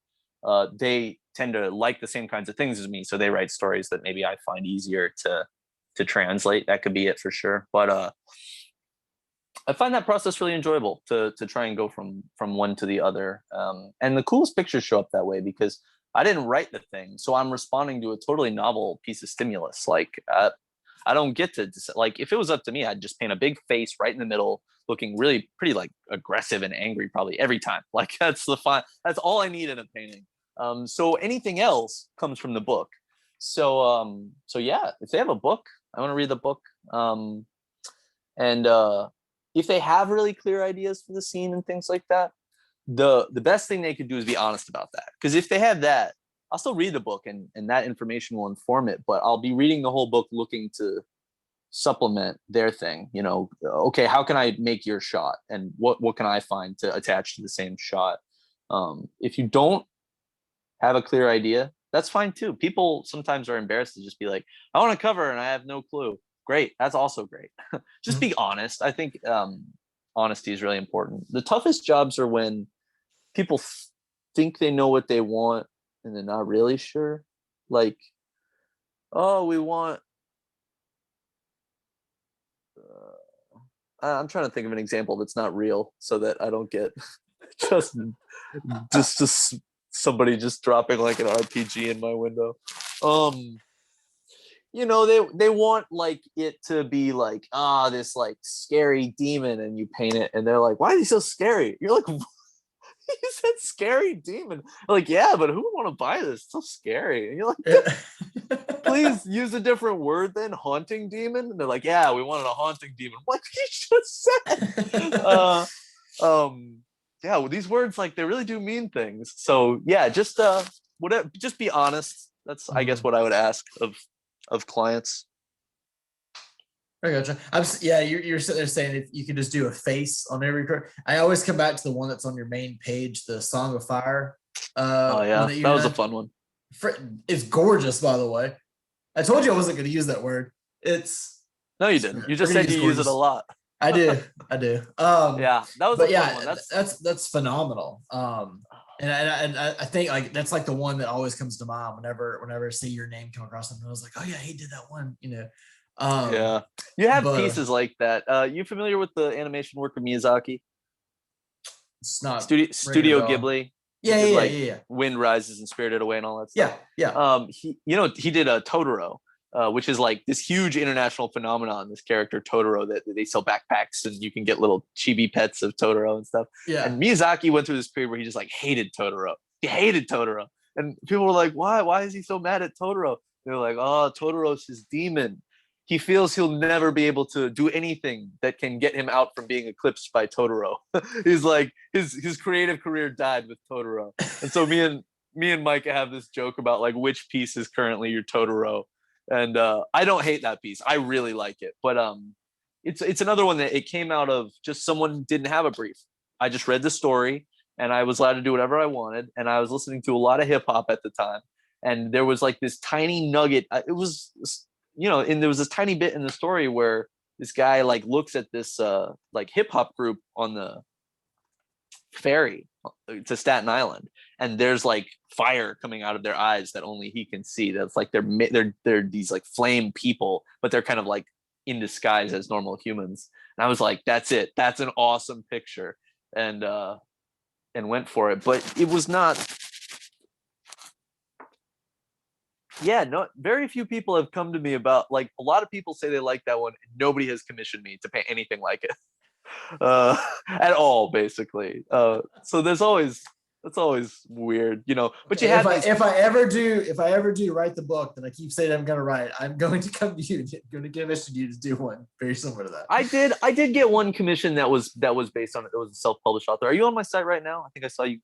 they tend to like the same kinds of things as me. So they write stories that maybe I find easier to translate. That could be it for sure. But I find that process really enjoyable to try and go from one to the other. And the coolest pictures show up that way because I didn't write the thing. So I'm responding to a totally novel piece of stimulus. Like I don't get to, like, if it was up to me, I'd just paint a big face right in the middle, looking really pretty like aggressive and angry probably every time. Like that's all I need in a painting. So anything else comes from the book. So yeah, if they have a book, I want to read the book. And if they have really clear ideas for the scene and things like that, the best thing they could do is be honest about that. Because if they have that, I'll still read the book and that information will inform it, but I'll be reading the whole book looking to supplement their thing. Okay, how can I make your shot? And what can I find to attach to the same shot? If you don't have a clear idea, that's fine too. People sometimes are embarrassed to just be like, I want to cover and I have no clue. Great. That's also great. Just be honest. I think honesty is really important. The toughest jobs are when people think they know what they want and they're not really sure. Like, oh, we want I'm trying to think of an example that's not real so that I don't get just somebody just dropping like an RPG in my window. They want like it to be like, this like scary demon, and you paint it and they're like, why is he so scary? You're like, you said scary demon. I'm like, yeah, but who would want to buy this? It's so scary. And you're like, please use a different word than haunting demon. And they're like, yeah, we wanted a haunting demon. What you just said. Yeah, well, these words, like, they really do mean things. So yeah, just whatever, just be honest. That's I guess what I would ask of clients. I gotcha. You're sitting there saying if you could just do a face on every card. I always come back to the one that's on your main page, the Song of Fire. Oh yeah, that was a fun one. It's gorgeous, by the way. I told you I wasn't going to use that word. No, you didn't. You just said you use it a lot. I do. Yeah, that was a fun one. That's phenomenal. And I think like that's like the one that always comes to mind whenever I see your name come across something. I was like, oh yeah, he did that one. Yeah, you have pieces like that. You familiar with the animation work of Miyazaki? It's not Studio Ghibli. Yeah. Wind Rises and Spirited Away and all that stuff. Yeah. He did a Totoro, which is like this huge international phenomenon. This character Totoro that they sell backpacks and you can get little chibi pets of Totoro and stuff. Yeah. And Miyazaki went through this period where he just like hated Totoro. He hated Totoro, and people were like, "Why? Why is he so mad at Totoro?" They're like, "Oh, Totoro's his demon. He feels he'll never be able to do anything that can get him out from being eclipsed by Totoro." He's like, his creative career died with Totoro. And so me and Micah have this joke about like which piece is currently your Totoro. And I don't hate that piece. I really like it. But it's another one that it came out of just someone didn't have a brief. I just read the story and I was allowed to do whatever I wanted. And I was listening to a lot of hip hop at the time. And there was like this tiny nugget. It was, and there was this tiny bit in the story where this guy like looks at this like hip hop group on the ferry to Staten Island, and there's like fire coming out of their eyes that only he can see. That's like they're these like flame people, but they're kind of like in disguise as normal humans. And I was like, that's it. That's an awesome picture, and went for it. But it was not. Yeah, no, very few people have come to me about, like, a lot of people say they like that one. Nobody has commissioned me to paint anything like it. At all, basically. So that's always weird, but Okay, you have if I ever do write the book that I keep saying I'm gonna write, I'm going to come to you. I'm going to commission you to do one very similar to that. I did get one commission that was based on it. It was a self-published author. Are you on my site right now? I think I saw you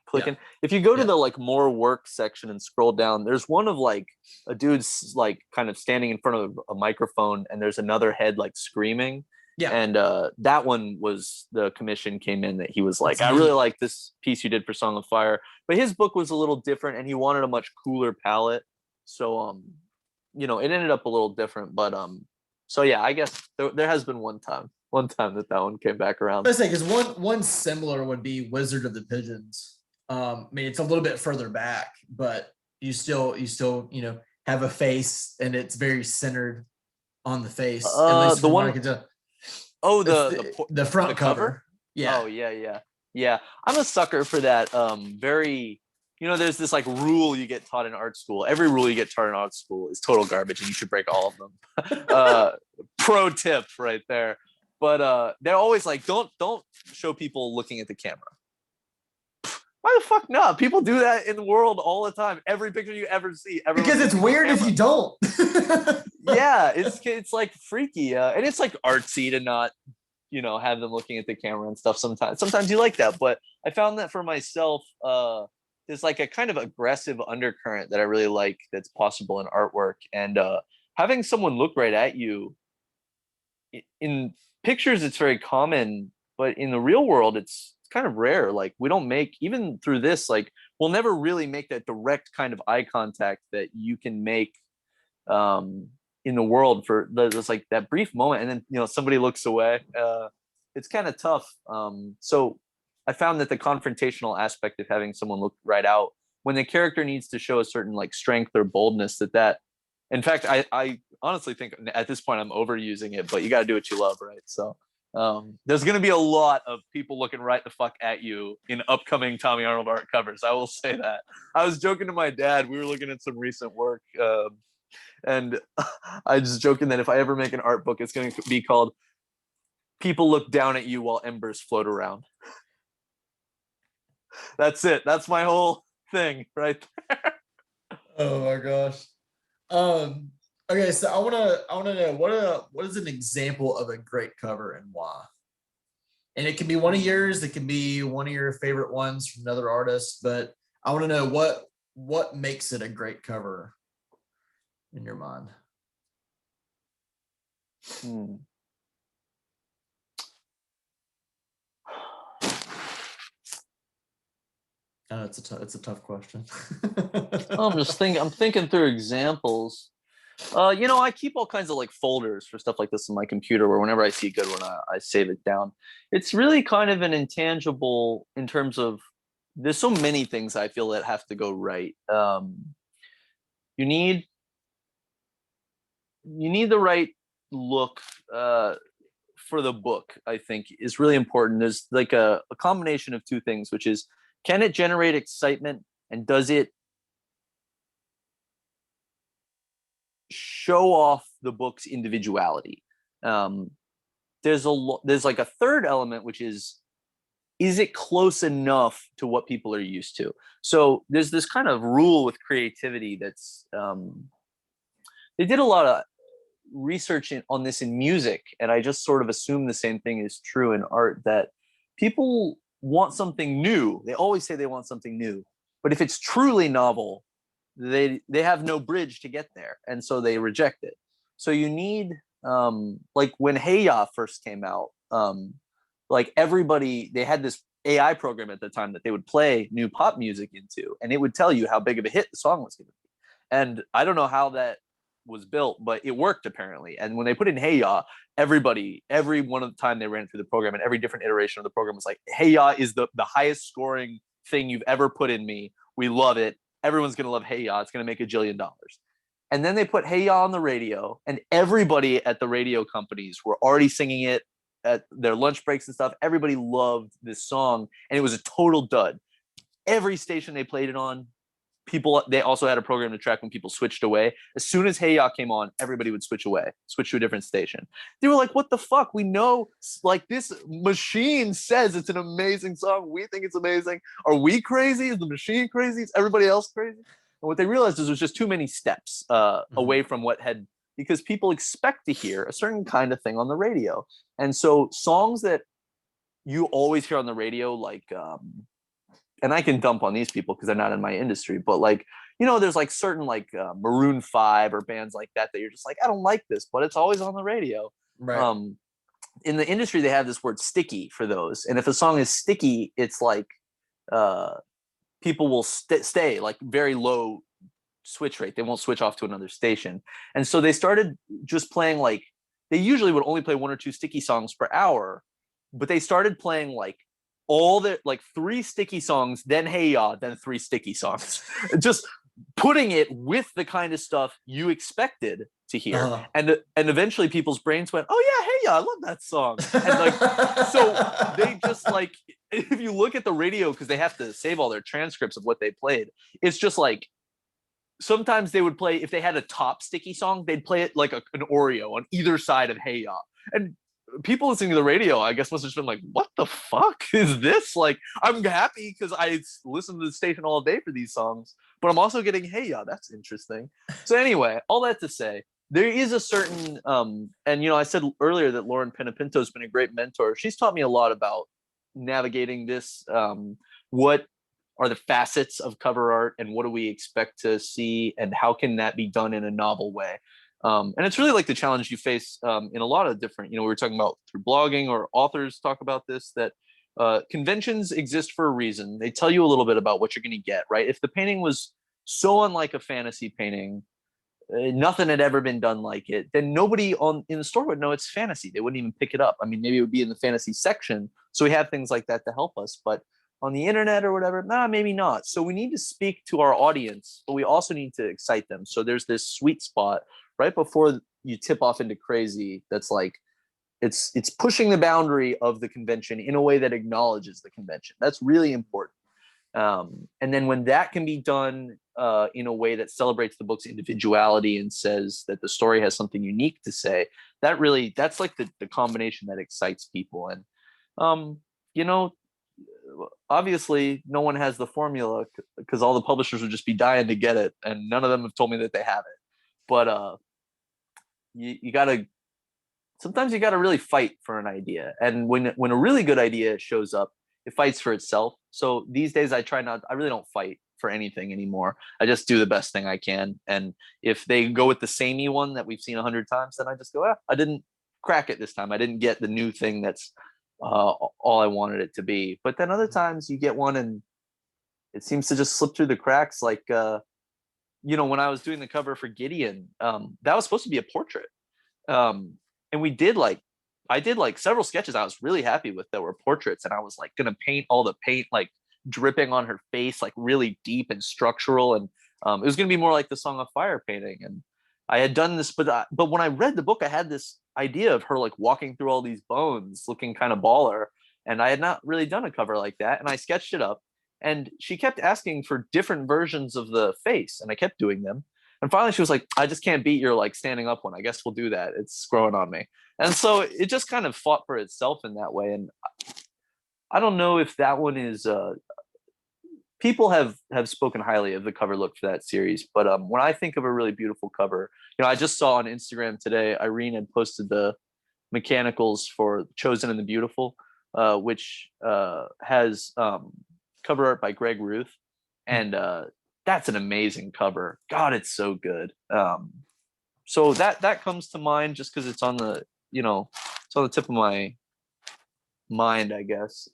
clicking. If you go to the like more work section and scroll down, there's one of like a dude's like kind of standing in front of a microphone, and there's another head like screaming. Yeah. And that one was, the commission came in that he was like, I really like this piece you did for Song of Fire. But his book was a little different, and he wanted a much cooler palette. So, it ended up a little different. But so yeah, I guess there has been one time that one came back around. Let's say, because one similar would be Wizard of the Pigeons. I mean, it's a little bit further back, but you still have a face, and it's very centered on the face. At least the one I can tell. Oh, the front cover. Yeah. Oh, yeah. I'm a sucker for that. Very, there's this like rule you get taught in art school. Every rule you get taught in art school is total garbage, and you should break all of them. Pro tip right there. But they're always like, don't show people looking at the camera. Why the fuck not? People do that in the world all the time. Every picture you ever see. Because it's weird if you don't. Yeah, it's like freaky, and it's like artsy to not, have them looking at the camera and stuff. Sometimes you like that, but I found that for myself, there's like a kind of aggressive undercurrent that I really like that's possible in artwork, and having someone look right at you. In pictures, it's very common, but in the real world, it's kind of rare. Like, we don't make, even through this, like, we'll never really make that direct kind of eye contact that you can make in the world for there's like that brief moment, and then somebody looks away. It's kind of tough. So I found that the confrontational aspect of having someone look right out when the character needs to show a certain like strength or boldness, that in fact, I honestly think at this point I'm overusing it, but you got to do what you love, right? So there's going to be a lot of people looking right the fuck at you in upcoming Tommy Arnold art covers. I will say that. I was joking to my dad. We were looking at some recent work, and I was joking that if I ever make an art book, it's going to be called "People Look Down at You While Embers Float Around." That's it. That's my whole thing right there. Oh my gosh. Okay, so I wanna know what is an example of a great cover and why? And it can be one of yours, it can be one of your favorite ones from another artist, but I want to know what makes it a great cover in your mind. It's a tough question. I'm thinking through examples. I keep all kinds of like folders for stuff like this in my computer, where whenever I see a good one, I save it down. It's really kind of an intangible in terms of there's so many things I feel that have to go right. You need the right look for the book, I think, is really important. There's like a combination of two things, which is, can it generate excitement, and does it show off the book's individuality? There's like a third element, which is it close enough to what people are used to? So there's this kind of rule with creativity that's they did a lot of research on this in music, and I just sort of assume the same thing is true in art, that people want something new. They always say they want something new, but if it's truly novel, they have no bridge to get there, and so they reject it. So you need like when Hey Ya first came out, like everybody, they had this AI program at the time that they would play new pop music into, and it would tell you how big of a hit the song was going to be. And I don't know how that was built, but it worked apparently. And when they put in Hey Ya, every one of the time they ran through the program, and every different iteration of the program was like, Hey Ya is the highest scoring thing you've ever put in me. We love it. Everyone's going to love Hey Ya. It's going to make $1 jillion. And then they put Hey Ya on the radio, and everybody at the radio companies were already singing it at their lunch breaks and stuff. Everybody loved this song, and it was a total dud. Every station they played it on, they also had a program to track when people switched away. As soon as Hey Ya came on, everybody would switch to a different station. They were like, what the fuck? We know, like, this machine says it's an amazing song. We think it's amazing. Are we crazy? Is the machine crazy? Is everybody else crazy? And what they realized is there's just too many steps away from because people expect to hear a certain kind of thing on the radio. And so songs that you always hear on the radio, like, and I can dump on these people because they're not in my industry, but like, there's like certain like Maroon 5 or bands like that you're just like, I don't like this, but it's always on the radio. Right. In the industry, they have this word sticky for those. And if a song is sticky, it's like people will stay like very low switch rate. They won't switch off to another station. And so they started just playing, like, they usually would only play 1 or 2 sticky songs per hour, but they started playing like all the, like, 3 sticky songs, then Hey Ya, then 3 sticky songs, just putting it with the kind of stuff you expected to hear. Uh-huh. And eventually people's brains went, oh yeah, Hey Ya, I love that song. And like, so they just, like, if you look at the radio, because they have to save all their transcripts of what they played, it's just like, sometimes they would play, if they had a top sticky song, they'd play it like an Oreo on either side of Hey Ya. And people listening to the radio, I guess, must have just been like, what the fuck is this? Like, I'm happy because I listen to the station all day for these songs, but I'm also getting Hey Ya. That's interesting. So anyway, all that to say, there is a certain, and I said earlier that Lauren Penapinto has been a great mentor. She's taught me a lot about navigating this, what are the facets of cover art, and what do we expect to see, and how can that be done in a novel way. And it's really like the challenge you face in a lot of different, we were talking about through blogging, or authors talk about this, that conventions exist for a reason. They tell you a little bit about what you're going to get, right? If the painting was so unlike a fantasy painting, nothing had ever been done like it, then nobody in the store would know it's fantasy. They wouldn't even pick it up. I mean, maybe it would be in the fantasy section. So we have things like that to help us, but on the internet or whatever, maybe not. So we need to speak to our audience, but we also need to excite them. So there's this sweet spot right before you tip off into crazy. That's like, it's pushing the boundary of the convention in a way that acknowledges the convention. That's really important. And then when that can be done in a way that celebrates the book's individuality and says that the story has something unique to say, that's like the combination that excites people. And obviously no one has the formula, because all the publishers would just be dying to get it, and none of them have told me that they have it. But sometimes you gotta really fight for an idea, and when a really good idea shows up, it fights for itself. So these days I really don't fight for anything anymore. I just do the best thing I can, and if they go with the samey one that we've seen 100 times, then I just go, I didn't crack it this time. I didn't get the new thing that's all I wanted it to be. But then other times you get one and it seems to just slip through the cracks. Like, when I was doing the cover for Gideon, that was supposed to be a portrait. And I did like several sketches I was really happy with that were portraits. And I was like going to paint all the paint, like dripping on her face, like really deep and structural. And it was going to be more like the Song of Fire painting. And I had done this, but when I read the book, I had this idea of her like walking through all these bones looking kind of baller. And I had not really done a cover like that. And I sketched it up, and she kept asking for different versions of the face, and I kept doing them. And finally she was like, I just can't beat your like standing up one. I guess we'll do that. It's growing on me. And so it just kind of fought for itself in that way. And I don't know if that one is, people have spoken highly of the cover look for that series. But when I think of a really beautiful cover, I just saw on Instagram today, Irene had posted the mechanicals for Chosen and the Beautiful, which has cover art by Greg Ruth. And that's an amazing cover. God, it's so good. So that comes to mind just because it's on the tip of my mind, I guess.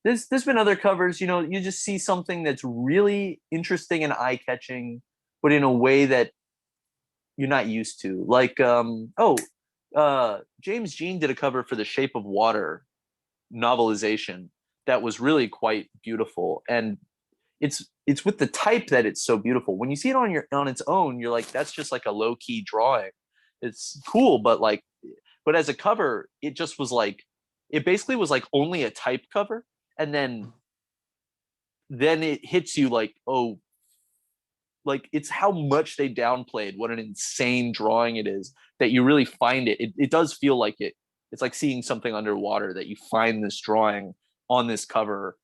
there's been other covers, you know, you just see something that's really interesting and eye-catching, but in a way that you're not used to. Like James Jean did a cover for The Shape of Water novelization that was really quite beautiful. And it's with the type that it's so beautiful. When you see it on its own, you're like, that's just like a low-key drawing. It's cool, but as a cover, it just was like, it basically was like only a type cover, and then it hits you like, oh, like it's how much they downplayed what an insane drawing it is that you really find it does feel like it's like seeing something underwater, that you find this drawing on this cover.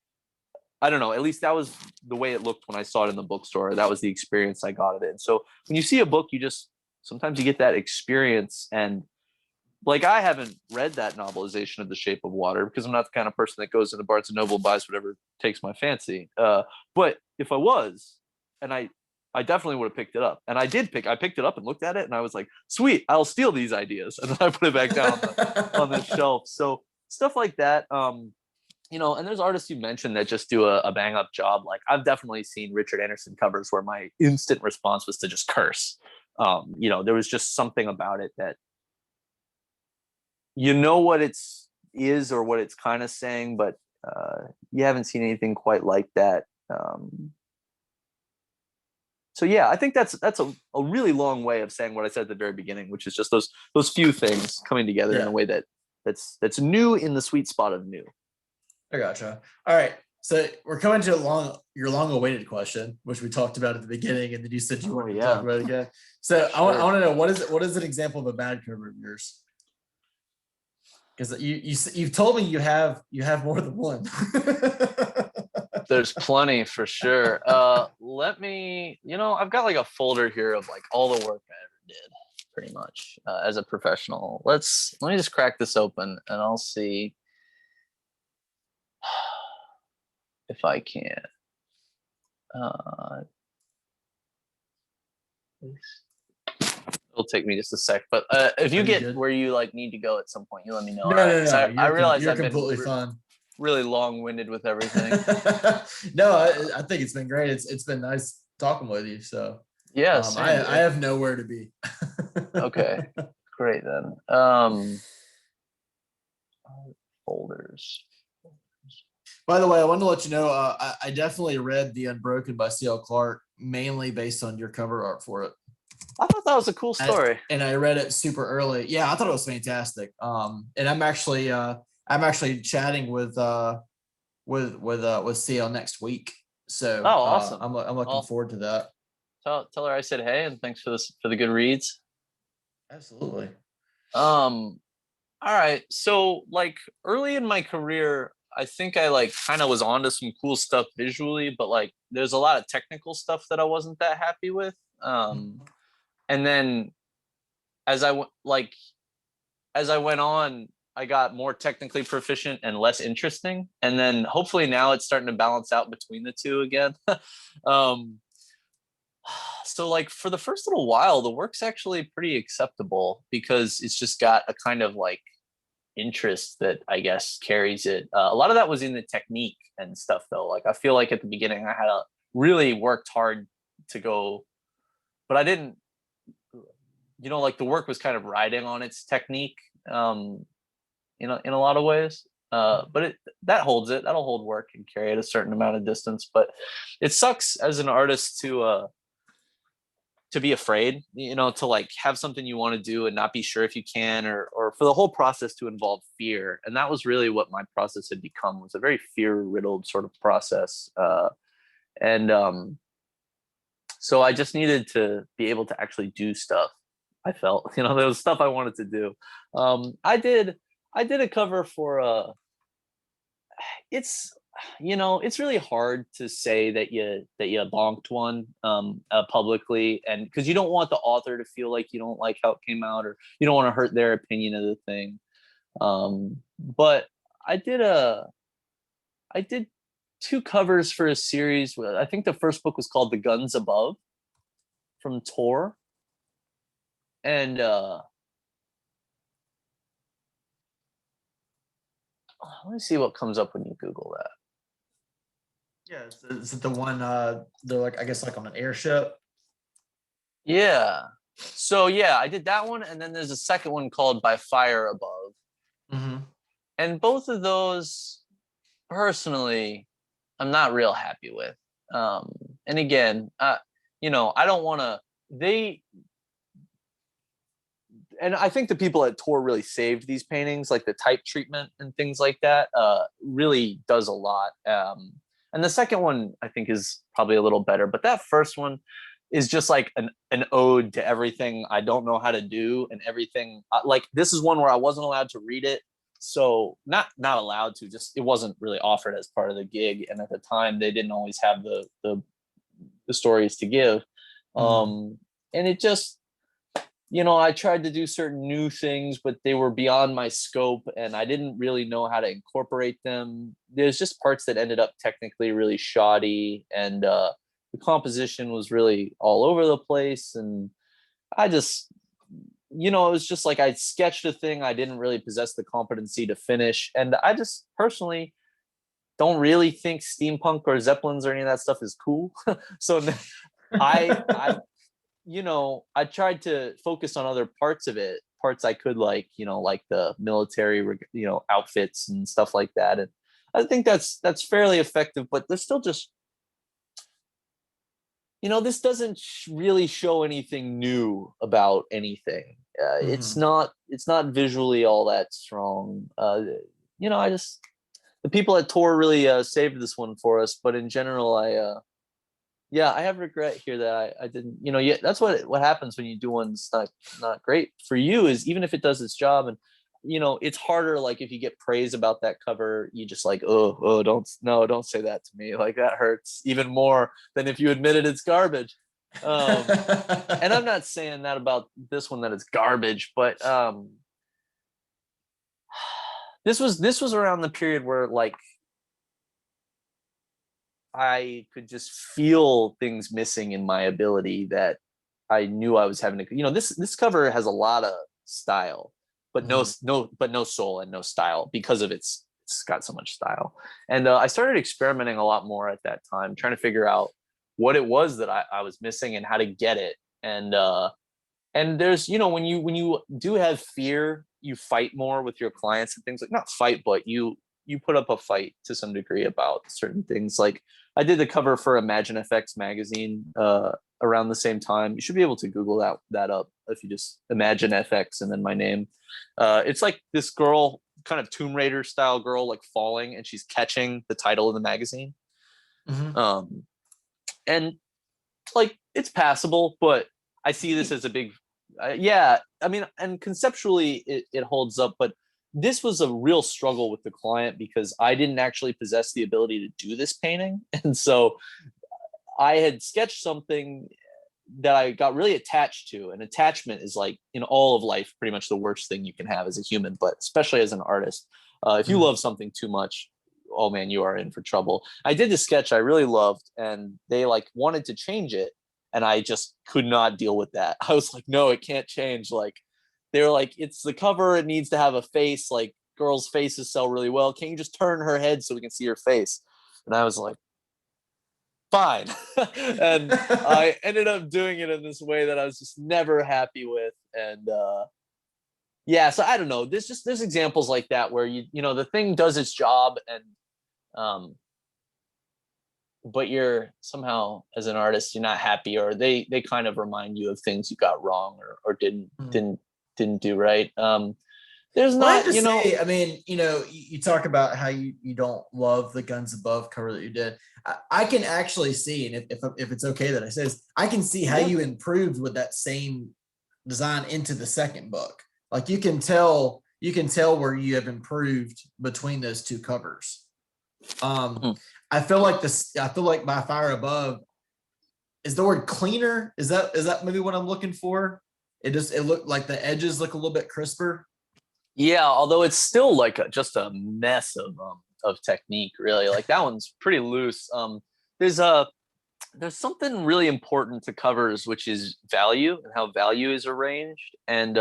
I don't know, at least that was the way it looked when I saw it in the bookstore. That was the experience I got it in. So when you see a book, you just sometimes you get that experience. And like, I haven't read that novelization of The Shape of Water because I'm not the kind of person that goes into Barnes and Noble and buys whatever takes my fancy. But if I was, and I definitely would have picked it up. And I picked it up and looked at it, and I was like, sweet, I'll steal these ideas. And then I put it back down on the shelf. So stuff like that. You know, and there's artists you mentioned that just do a bang up job. Like, I've definitely seen Richard Anderson covers where my instant response was to just curse. You know, there was just something about it that, you know, what is or what it's kind of saying, but you haven't seen anything quite like that. So yeah, I think that's a really long way of saying what I said at the very beginning, which is just those few things coming together in a way that's new, in the sweet spot of new. I gotcha. All right. So we're coming to your long-awaited question, which we talked about at the beginning, and then you said you wanted to talk about it again. So sure. I want to know, what is an example of a bad cover of yours? Because you've told me you have more than one. There's plenty for sure. Let me, you know, I've got like a folder here of like all the work I ever did, pretty much, as a professional. Let me just crack this open, and I'll see if I can. It'll take me just a sec, but if you get where you like need to go at some point, you let me know. No. I realize you're I've completely been fine. Really long-winded with everything. No, I think it's been great. It's been nice talking with you. So yeah, I have nowhere to be. Okay, great then. Folders. By the way, I wanted to let you know, I definitely read The Unbroken by C.L. Clarke, mainly based on your cover art for it. I thought that was a cool story. And I read it super early. Yeah, I thought it was fantastic. And I'm actually chatting with CL next week. So awesome. I'm looking forward to that. Tell her I said hey, and thanks for the good reads. Absolutely. All right. So like early in my career, I think I like kind of was onto some cool stuff visually, but like there's a lot of technical stuff that I wasn't that happy with. And then as I went on, I got more technically proficient and less interesting. And then hopefully now it's starting to balance out between the two again. So like for the first little while, the work's actually pretty acceptable because it's just got a kind of like interest that I guess carries it. A lot of that was in the technique and stuff though. Like I feel like at the beginning I had really worked hard to go, but I didn't, you know, like the work was kind of riding on its technique, in a lot of ways. But that'll hold work and carry it a certain amount of distance. But it sucks as an artist to be afraid, you know, to like have something you want to do and not be sure if you can, or for the whole process to involve fear. And that was really what my process had become, was a very fear riddled sort of process. So I just needed to be able to actually do stuff. I felt, you know, there was stuff I wanted to do. I did a cover for it's, you know, it's really hard to say that you bonked one publicly, and because you don't want the author to feel like you don't like how it came out, or you don't want to hurt their opinion of the thing. But I did two covers for a series. I think the first book was called The Guns Above from Tor. And let me see what comes up when you Google that. Yeah, is it the one they're like, I guess, like on an airship? Yeah. So yeah, I did that one, and then there's a second one called By Fire Above, Mm-hmm. and both of those, personally, I'm not real happy with. Um, and again, I don't want to. They and I think the people at Tor really saved these paintings, like the type treatment and things like that. Really does a lot. And the second one I think is probably a little better, but that first one is just like an ode to everything I don't know how to do and everything. Like this is one where I wasn't allowed to read it, so not allowed to. Just it wasn't really offered as part of the gig, and at the time they didn't always have the stories to give. Mm-hmm. And it just I tried to do certain new things, but they were beyond my scope and I didn't really know how to incorporate them. There's just parts that ended up technically really shoddy, and the composition was really all over the place. And I just, it was just like I sketched a thing I didn't really possess the competency to finish. And I just personally don't really think steampunk or Zeppelins or any of that stuff is cool. So I I tried to focus on other parts of it, parts I could like, like the military, outfits and stuff like that. And I think that's fairly effective, but there's still just, this doesn't really show anything new about anything. Mm-hmm. It's not visually all that strong. I just the people at Tor really saved this one for us, but in general, yeah, I have regret here that I didn't, yeah, that's what happens when you do one that's not great for you, is even if it does its job. And it's harder, like if you get praise about that cover, you just like, oh, don't say that to me, like that hurts even more than if you admitted it's garbage. And I'm not saying that about this one, that it's garbage, but this was around the period where like I could just feel things missing in my ability that I knew I was having to. This cover has a lot of style, but Mhm. no soul and no style, because of it's got so much style. And I started experimenting a lot more at that time, trying to figure out what it was that I was missing and how to get it. And there's, when you do have fear, you fight more with your clients and things, like not fight, but you put up a fight to some degree about certain things. Like I did the cover for Imagine FX magazine around the same time. You should be able to Google that up if you just Imagine FX and then my name. It's like this girl, kind of Tomb Raider style girl, like falling, and she's catching the title of the magazine. Mhm. Um, and like it's passable, but I see this as a big, yeah. I mean, and conceptually it holds up, but this was a real struggle with the client because I didn't actually possess the ability to do this painting, and so I had sketched something that I got really attached to. And attachment is, like, in all of life, pretty much the worst thing you can have as a human, but especially as an artist. If you Mhm. love something too much, oh man, you are in for trouble. I did this sketch I really loved, and they like wanted to change it, and I just could not deal with that. I was like, no, it can't change. Like, they were like, it's the cover, it needs to have a face. Like, girls' faces sell really well. Can you just turn her head so we can see her face? And I was like, fine. And I ended up doing it in this way that I was just never happy with. And yeah, so I don't know. There's examples like that where the thing does its job, and um but you're somehow, as an artist, you're not happy, or they kind of remind you of things you got wrong, or didn't Mhm. didn't didn't do right. There's Well, I have not, to say, I mean, you talk about how you don't love the Guns Above cover that you did. I can actually see, and if it's okay that I say this, I can see how yeah. you improved with that same design into the second book. Like you can tell where you have improved between those two covers. Um, Hmm. I feel like By Fire Above is the word cleaner. Is that maybe what I'm looking for? It looked like the edges look a little bit crisper. Yeah, although it's still like just a mess of technique, really. Like that one's pretty loose. There's a there's something really important to covers, which is value and how value is arranged. And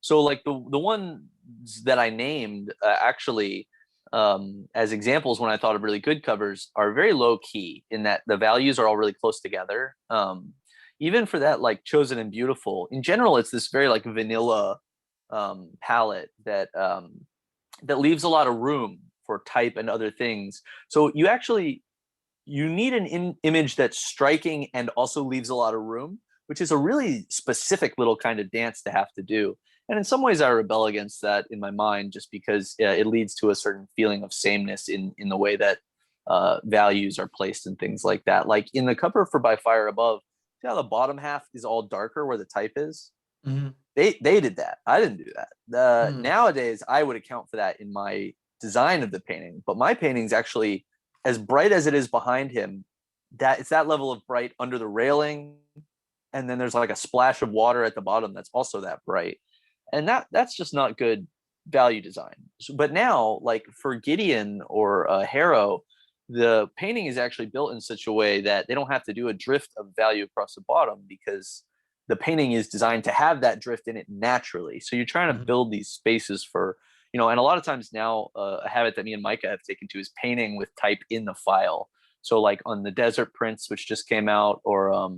so like the ones that I named, actually, as examples when I thought of really good covers are very low key in that the values are all really close together. Even for that, like Chosen and Beautiful, in general, it's this very like vanilla palette that that leaves a lot of room for type and other things. So you need an image that's striking and also leaves a lot of room, which is a really specific little kind of dance to have to do. And in some ways, I rebel against that in my mind, just because it leads to a certain feeling of sameness in the way that values are placed and things like that. Like in the cover for By Fire Above, see how the bottom half is all darker where the type is? Mm-hmm. They did that. I didn't do that. Nowadays, I would account for that in my design of the painting, but my painting's actually as bright as it is behind him. That it's that level of bright under the railing, and then there's like a splash of water at the bottom that's also that bright, and that's just not good value design. But now, like for Gideon or Harrow, the painting is actually built in such a way that they don't have to do a drift of value across the bottom, because the painting is designed to have that drift in it naturally. So you're trying to build these spaces for, and a lot of times now a habit that me and Micah have taken to is painting with type in the file. So like on the Desert Prince, which just came out, or I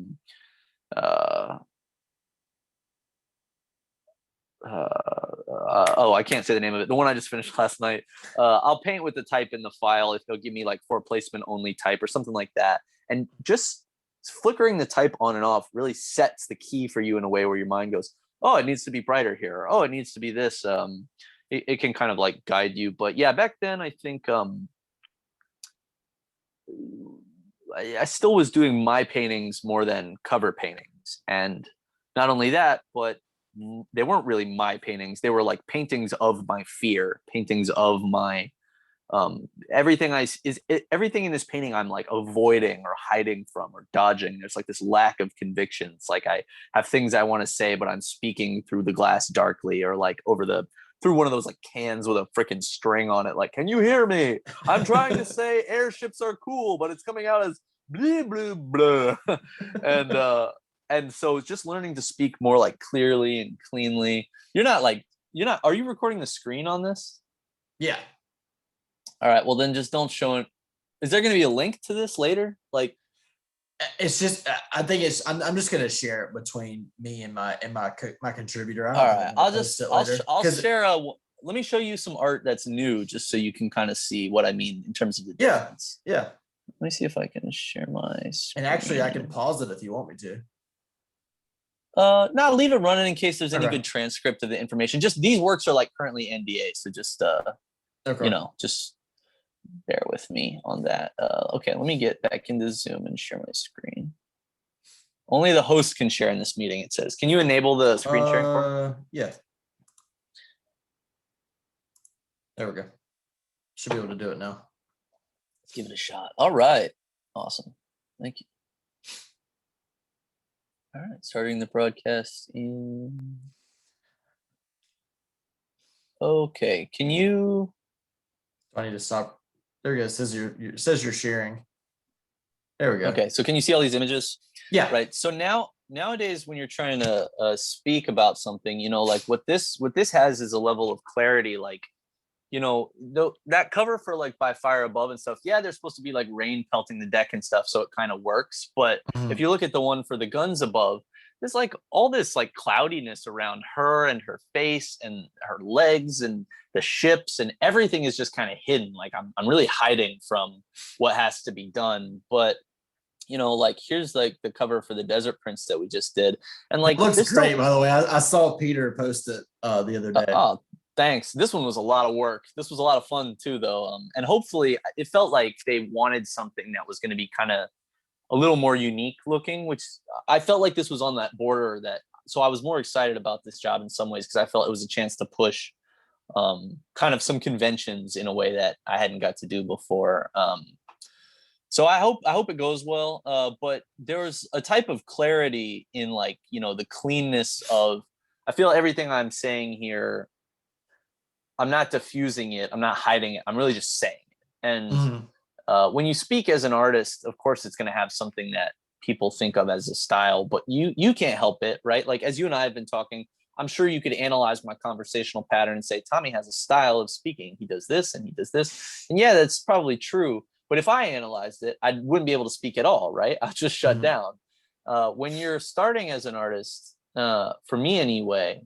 can't say the name of it. The one I just finished last night. I'll paint with the type in the file if they'll give me like for placement only type or something like that. And just flickering the type on and off really sets the key for you in a way where your mind goes, oh, it needs to be brighter here. Or, oh, it needs to be this. It can kind of like guide you. But yeah, back then I think I still was doing my paintings more than cover paintings. And not only that, but they weren't really my paintings. They were like paintings of my fear, paintings of my everything in this painting I'm like avoiding or hiding from or dodging. There's like this lack of conviction. It's like I have things I want to say, but I'm speaking through the glass darkly, or like through one of those like cans with a freaking string on it. Like, can you hear me? I'm trying to say airships are cool, but it's coming out as blah blah blah. And so it's just learning to speak more like clearly and cleanly. Are you recording the screen on this? Yeah. All right. Well, then just don't show it. Is there going to be a link to this later? Like, it's just, I think I'm just going to share it between me and my contributor. All right. I'll share let me show you some art that's new, just so you can kind of see what I mean in terms of the difference. Yeah. Let me see if I can share my screen. And actually I can pause it if you want me to. No, leave it running in case there's any good transcript of the information. Just these works are like currently NDA, so just just bear with me on that. Okay, let me get back into Zoom and share my screen. Only the host can share in this meeting, it says. Can you enable the screen sharing for me? Yeah. There we go. Should be able to do it now. Let's give it a shot. All right. Awesome. Thank you. All right, starting the broadcast in. Okay, can you? I need to stop. There we go. It says you're sharing. There we go. Okay, so can you see all these images? Yeah. Right. So nowadays, when you're trying to speak about something, like what this has is a level of clarity, like. That cover for like By Fire Above and stuff, yeah, there's supposed to be like rain pelting the deck and stuff, so it kind of works. But if you look at the one for The Guns Above, there's like all this like cloudiness around her and her face and her legs and the ships, and everything is just kind of hidden. Like I'm really hiding from what has to be done. But like here's like the cover for the Desert Prince that we just did, and like it looks great, by the way. I saw Peter post it the other day. Thanks. This one was a lot of work. This was a lot of fun too, though. And hopefully it felt like they wanted something that was going to be kind of a little more unique looking, which I felt like this was on that border so I was more excited about this job in some ways, because I felt it was a chance to push kind of some conventions in a way that I hadn't got to do before. So I hope it goes well. But there was a type of clarity in like, the cleanness of, I feel everything I'm saying here, I'm not diffusing it. I'm not hiding it. I'm really just saying it. And when you speak as an artist, of course, it's going to have something that people think of as a style, but you can't help it, right? Like as you and I have been talking, I'm sure you could analyze my conversational pattern and say, Tommy has a style of speaking. He does this and he does this. And yeah, that's probably true. But if I analyzed it, I wouldn't be able to speak at all, right? I'll just shut down. When you're starting as an artist, for me anyway,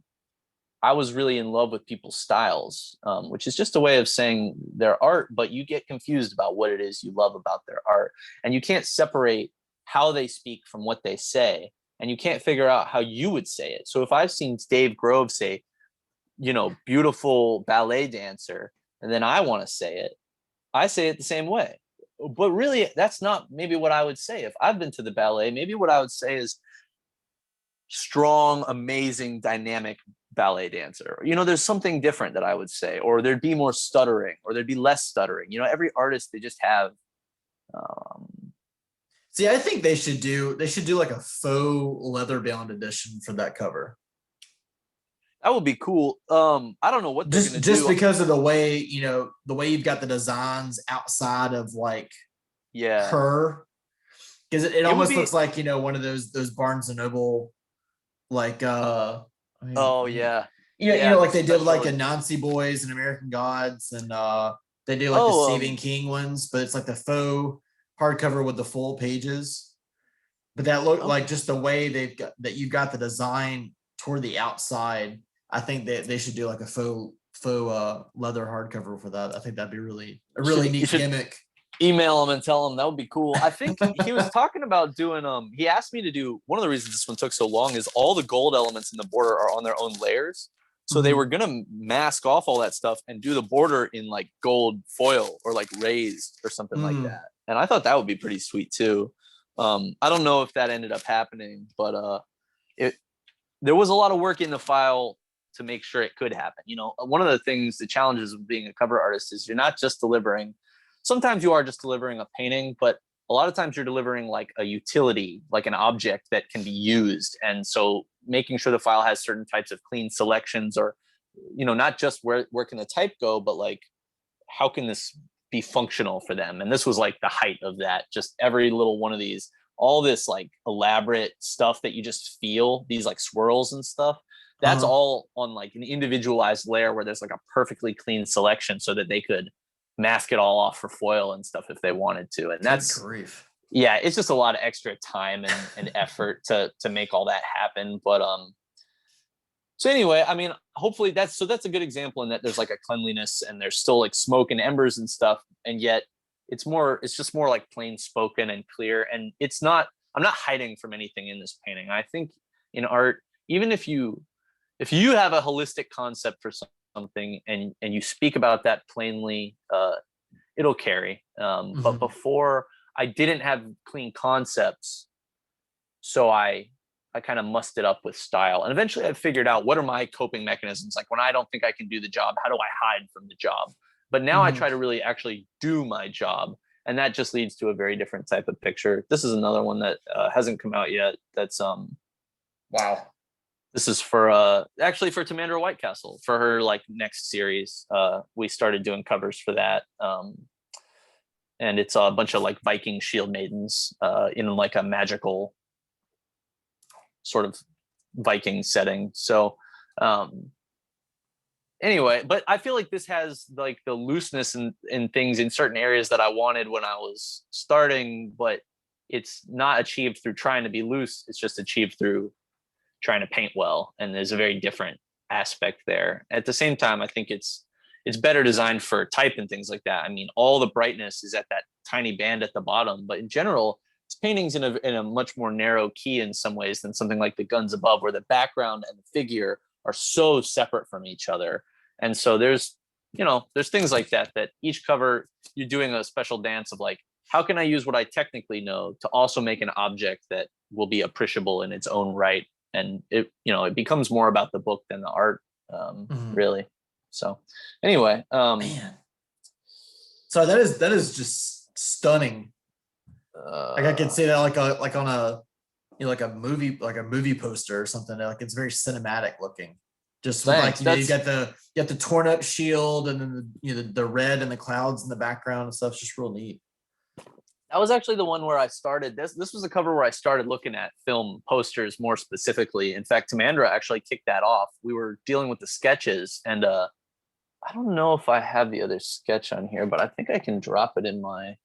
I was really in love with people's styles, which is just a way of saying their art, but you get confused about what it is you love about their art. And you can't separate how they speak from what they say. And you can't figure out how you would say it. So if I've seen Dave Grove say, beautiful ballet dancer, and then I want to say it the same way. But really, that's not maybe what I would say. If I've been to the ballet, maybe what I would say is strong, amazing, dynamic ballet dancer. There's something different that I would say, or there'd be more stuttering, or there'd be less stuttering. Every artist, they just have. See, I think they should do like a faux leather bound edition for that cover. That would be cool. I don't know what they're gonna just because of the way you've got the designs outside of like her, because it almost looks like one of those Barnes and Noble like like they did like a Nazi Boys and American Gods, and they do like the Stephen King ones, but it's like the faux hardcover with the full pages. But that looked like just the way you've got the design toward the outside. I think that they should do like a faux leather hardcover for that. I think that'd be a really neat gimmick. Email him and tell him that would be cool. I think he was talking about doing he asked me to do, one of the reasons this one took so long is all the gold elements in the border are on their own layers. So they were gonna mask off all that stuff and do the border in like gold foil or like raised or something like that. And I thought that would be pretty sweet too. I don't know if that ended up happening, but there was a lot of work in the file to make sure it could happen. One of the challenges of being a cover artist is you're not just delivering. Sometimes you are just delivering a painting, but a lot of times you're delivering like a utility, like an object that can be used. And so making sure the file has certain types of clean selections, or, not just where can the type go, but like, how can this be functional for them? And this was like the height of that. Just every little one of these, all this like elaborate stuff that you just feel, these like swirls and stuff, that's all on like an individualized layer where there's like a perfectly clean selection so that they could mask it all off for foil and stuff if they wanted to. And that's grief. Yeah, it's just a lot of extra time and effort to make all that happen. But so anyway, I mean, hopefully that's a good example in that there's like a cleanliness and there's still like smoke and embers and stuff, and yet it's just more like plain spoken and clear. And I'm not hiding from anything in this painting. I think in art, even if you have a holistic concept for something and you speak about that plainly, it'll carry. But before, I didn't have clean concepts, so I kind of mussed it up with style. And eventually I figured out what are my coping mechanisms. Like when I don't think I can do the job, how do I hide from the job? But now I try to really actually do my job. And that just leads to a very different type of picture. This is another one that hasn't come out yet. That's wow. This is for actually for Tamandra Whitecastle for her like next series. We started doing covers for that. And it's a bunch of like Viking shield maidens in like a magical sort of Viking setting. So anyway, but I feel like this has like the looseness in things in certain areas that I wanted when I was starting, but it's not achieved through trying to be loose. It's just achieved through trying to paint well. And there's a very different aspect there. At the same time, I think it's better designed for type and things like that. I mean, all the brightness is at that tiny band at the bottom, but in general, this painting's in a much more narrow key in some ways than something like The Guns Above, where the background and the figure are so separate from each other. And so there's things like that each cover you're doing a special dance of like, how can I use what I technically know to also make an object that will be appreciable in its own right? And it becomes more about the book than the art, really. So anyway, man. So that is just stunning. Like I could say that like on a like a movie poster or something. Like it's very cinematic looking. Just like you got the torn up shield and then the red and the clouds in the background and stuff. It's just real neat. That was actually the one where I started this was the cover where I started looking at film posters more specifically. In fact, Tamandra actually kicked that off. We were dealing with the sketches, and I don't know if I have the other sketch on here, but I think I can drop it in my.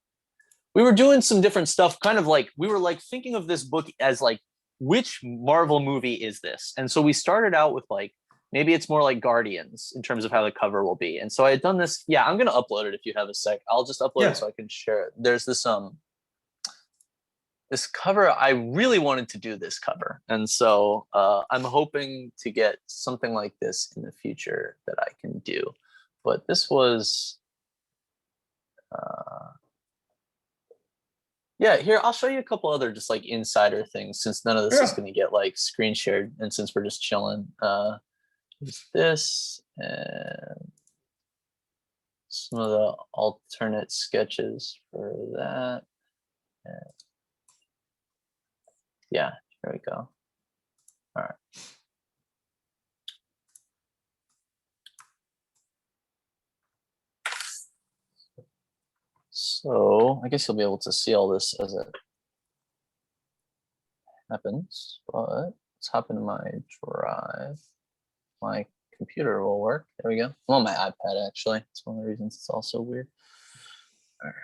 We were doing some different stuff, kind of like we were like thinking of this book as like, which Marvel movie is this? And so we started out with like, maybe it's more like Guardians in terms of how the cover will be. And so I had done this. Yeah, I'm gonna upload it if you have a sec. I'll just upload it so I can share it. There's this cover. I really wanted to do this cover, and so I'm hoping to get something like this in the future that I can do. But this was. Yeah, here, I'll show you a couple other just like insider things, since none of this is going to get like screen shared, and since we're just chilling. This and some of the alternate sketches for that. And yeah, here we go. All right. So I guess you'll be able to see all this as it happens, but let's hop into my drive. My computer will work. There we go. I'm on my iPad, actually. It's one of the reasons it's also weird. All right.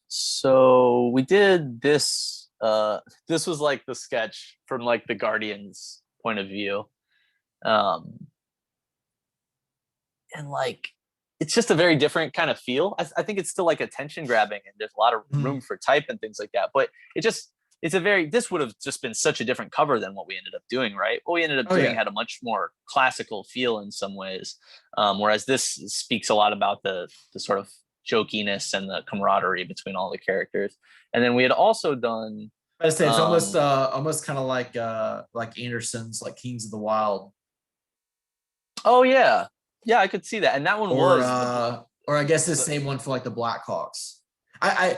So we did this. This was like the sketch from like the Guardians point of view. And like, it's just a very different kind of feel. I think it's still like attention grabbing, and there's a lot of room for type and things like that. But this would have just been such a different cover than what we ended up doing, right? What we ended up doing had a much more classical feel in some ways, whereas this speaks a lot about the sort of jokiness and the camaraderie between all the characters. And then we had also done. I'd say it's almost kind of like Anderson's like Kings of the Wild. Oh yeah, I could see that, and that one or I guess the same one for like the Blackhawks. I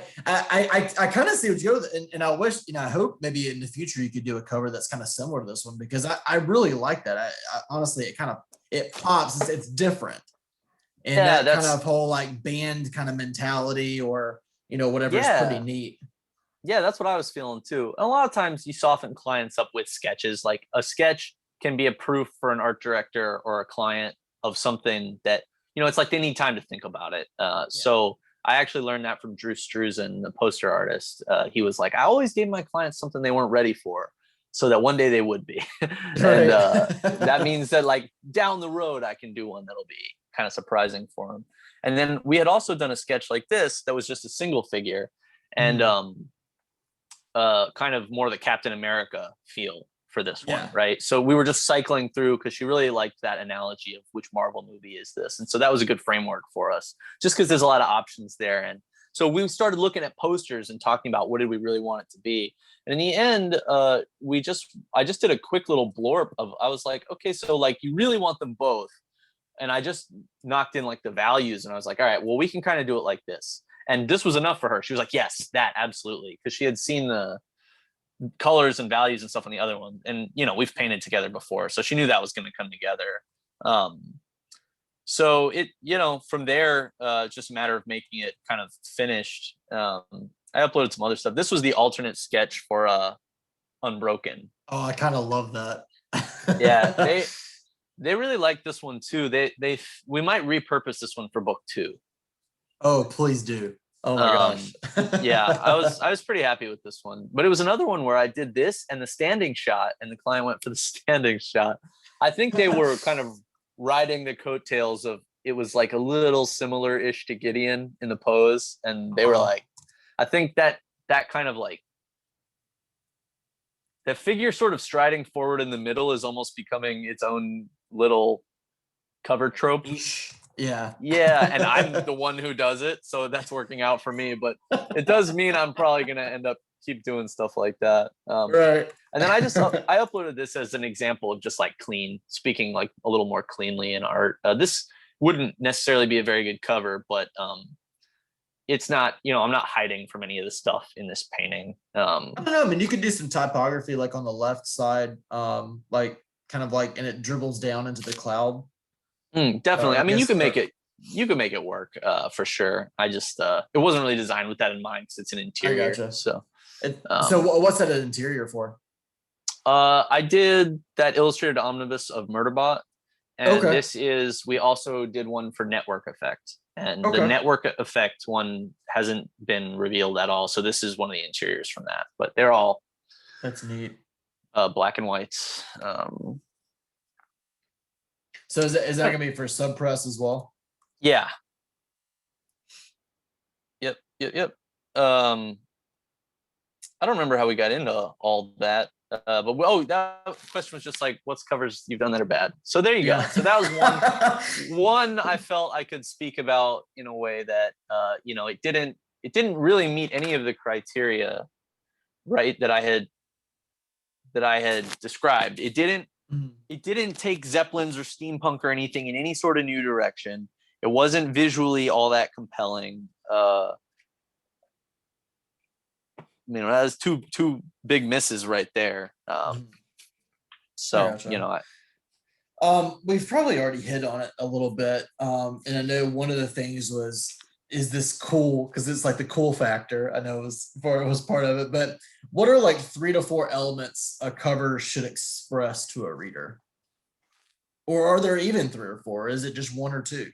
kind of see what you go, and I wish, I hope maybe in the future you could do a cover that's kind of similar to this one, because I really like that. I honestly, it pops. It's different, and that kind of whole like band kind of mentality, or whatever, is pretty neat. Yeah, that's what I was feeling too. And a lot of times you soften clients up with sketches. Like a sketch can be a proof for an art director or a client of something that, it's like they need time to think about it. So I actually learned that from Drew Struzan, the poster artist. He was like, I always gave my clients something they weren't ready for, so that one day they would be. And that means that like down the road, I can do one that'll be kind of surprising for them. And then we had also done a sketch like this that was just a single figure, and kind of more the Captain America feel for this one, right? So we were just cycling through, because she really liked that analogy of which Marvel movie is this, and so that was a good framework for us, just because there's a lot of options there. And so we started looking at posters and talking about what did we really want it to be. And in the end, I just did a quick little blurb of, I was like, okay, so like you really want them both, and I just knocked in like the values, and I was like, all right, well, we can kind of do it like this. And this was enough for her. She was like, yes, that absolutely, because she had seen the colors and values and stuff on the other one, and we've painted together before, so she knew that was going to come together. So it, from there, just a matter of making it kind of finished. I uploaded some other stuff. This was the alternate sketch for Unbroken. Oh, I kind of love that. Yeah, they really like this one too. We might repurpose this one for book 2. Oh, please do. Oh my gosh. Yeah, I was pretty happy with this one, but it was another one where I did this and the standing shot, and the client went for the standing shot. I think they were kind of riding the coattails of, it was like a little similar-ish to Gideon in the pose, and they were like, I think that kind of like the figure sort of striding forward in the middle is almost becoming its own little cover trope. Yeah. And I'm the one who does it, so that's working out for me, but it does mean I'm probably going to end up keep doing stuff like that. Right. And then I uploaded this as an example of just like speaking like a little more cleanly in art. This wouldn't necessarily be a very good cover, but it's not, I'm not hiding from any of the stuff in this painting. I don't know. I mean, you could do some typography like on the left side, like kind of like, and it dribbles down into the cloud. Definitely. I mean, you can make it you could make it work for sure. I just it wasn't really designed with that in mind because it's an interior. I gotcha. So what's that an interior for? I did that illustrated omnibus of Murderbot, and Okay. this is we also did one for Network Effect, and the Okay. Network Effect one hasn't been revealed at all. So this is one of the interiors from that, but they're all That's neat. Black and whites. So is that gonna be for sub press as well? Yeah. Yep. I don't remember how we got into all that, but that question was just like, what's covers you've done that are bad? So there you go. So that was one I felt I could speak about in a way that it didn't really meet any of the criteria, right, that I had described. It didn't take Zeppelins or steampunk or anything in any sort of new direction. It wasn't visually all that compelling. That was two big misses right there. So gotcha. We've probably already hit on it a little bit. And I know one of the things is this cool, because it's like the cool factor. I know it was part of it, but what are like 3 to 4 elements a cover should express to a reader? Or are there even 3 or 4? Is it just 1 or 2?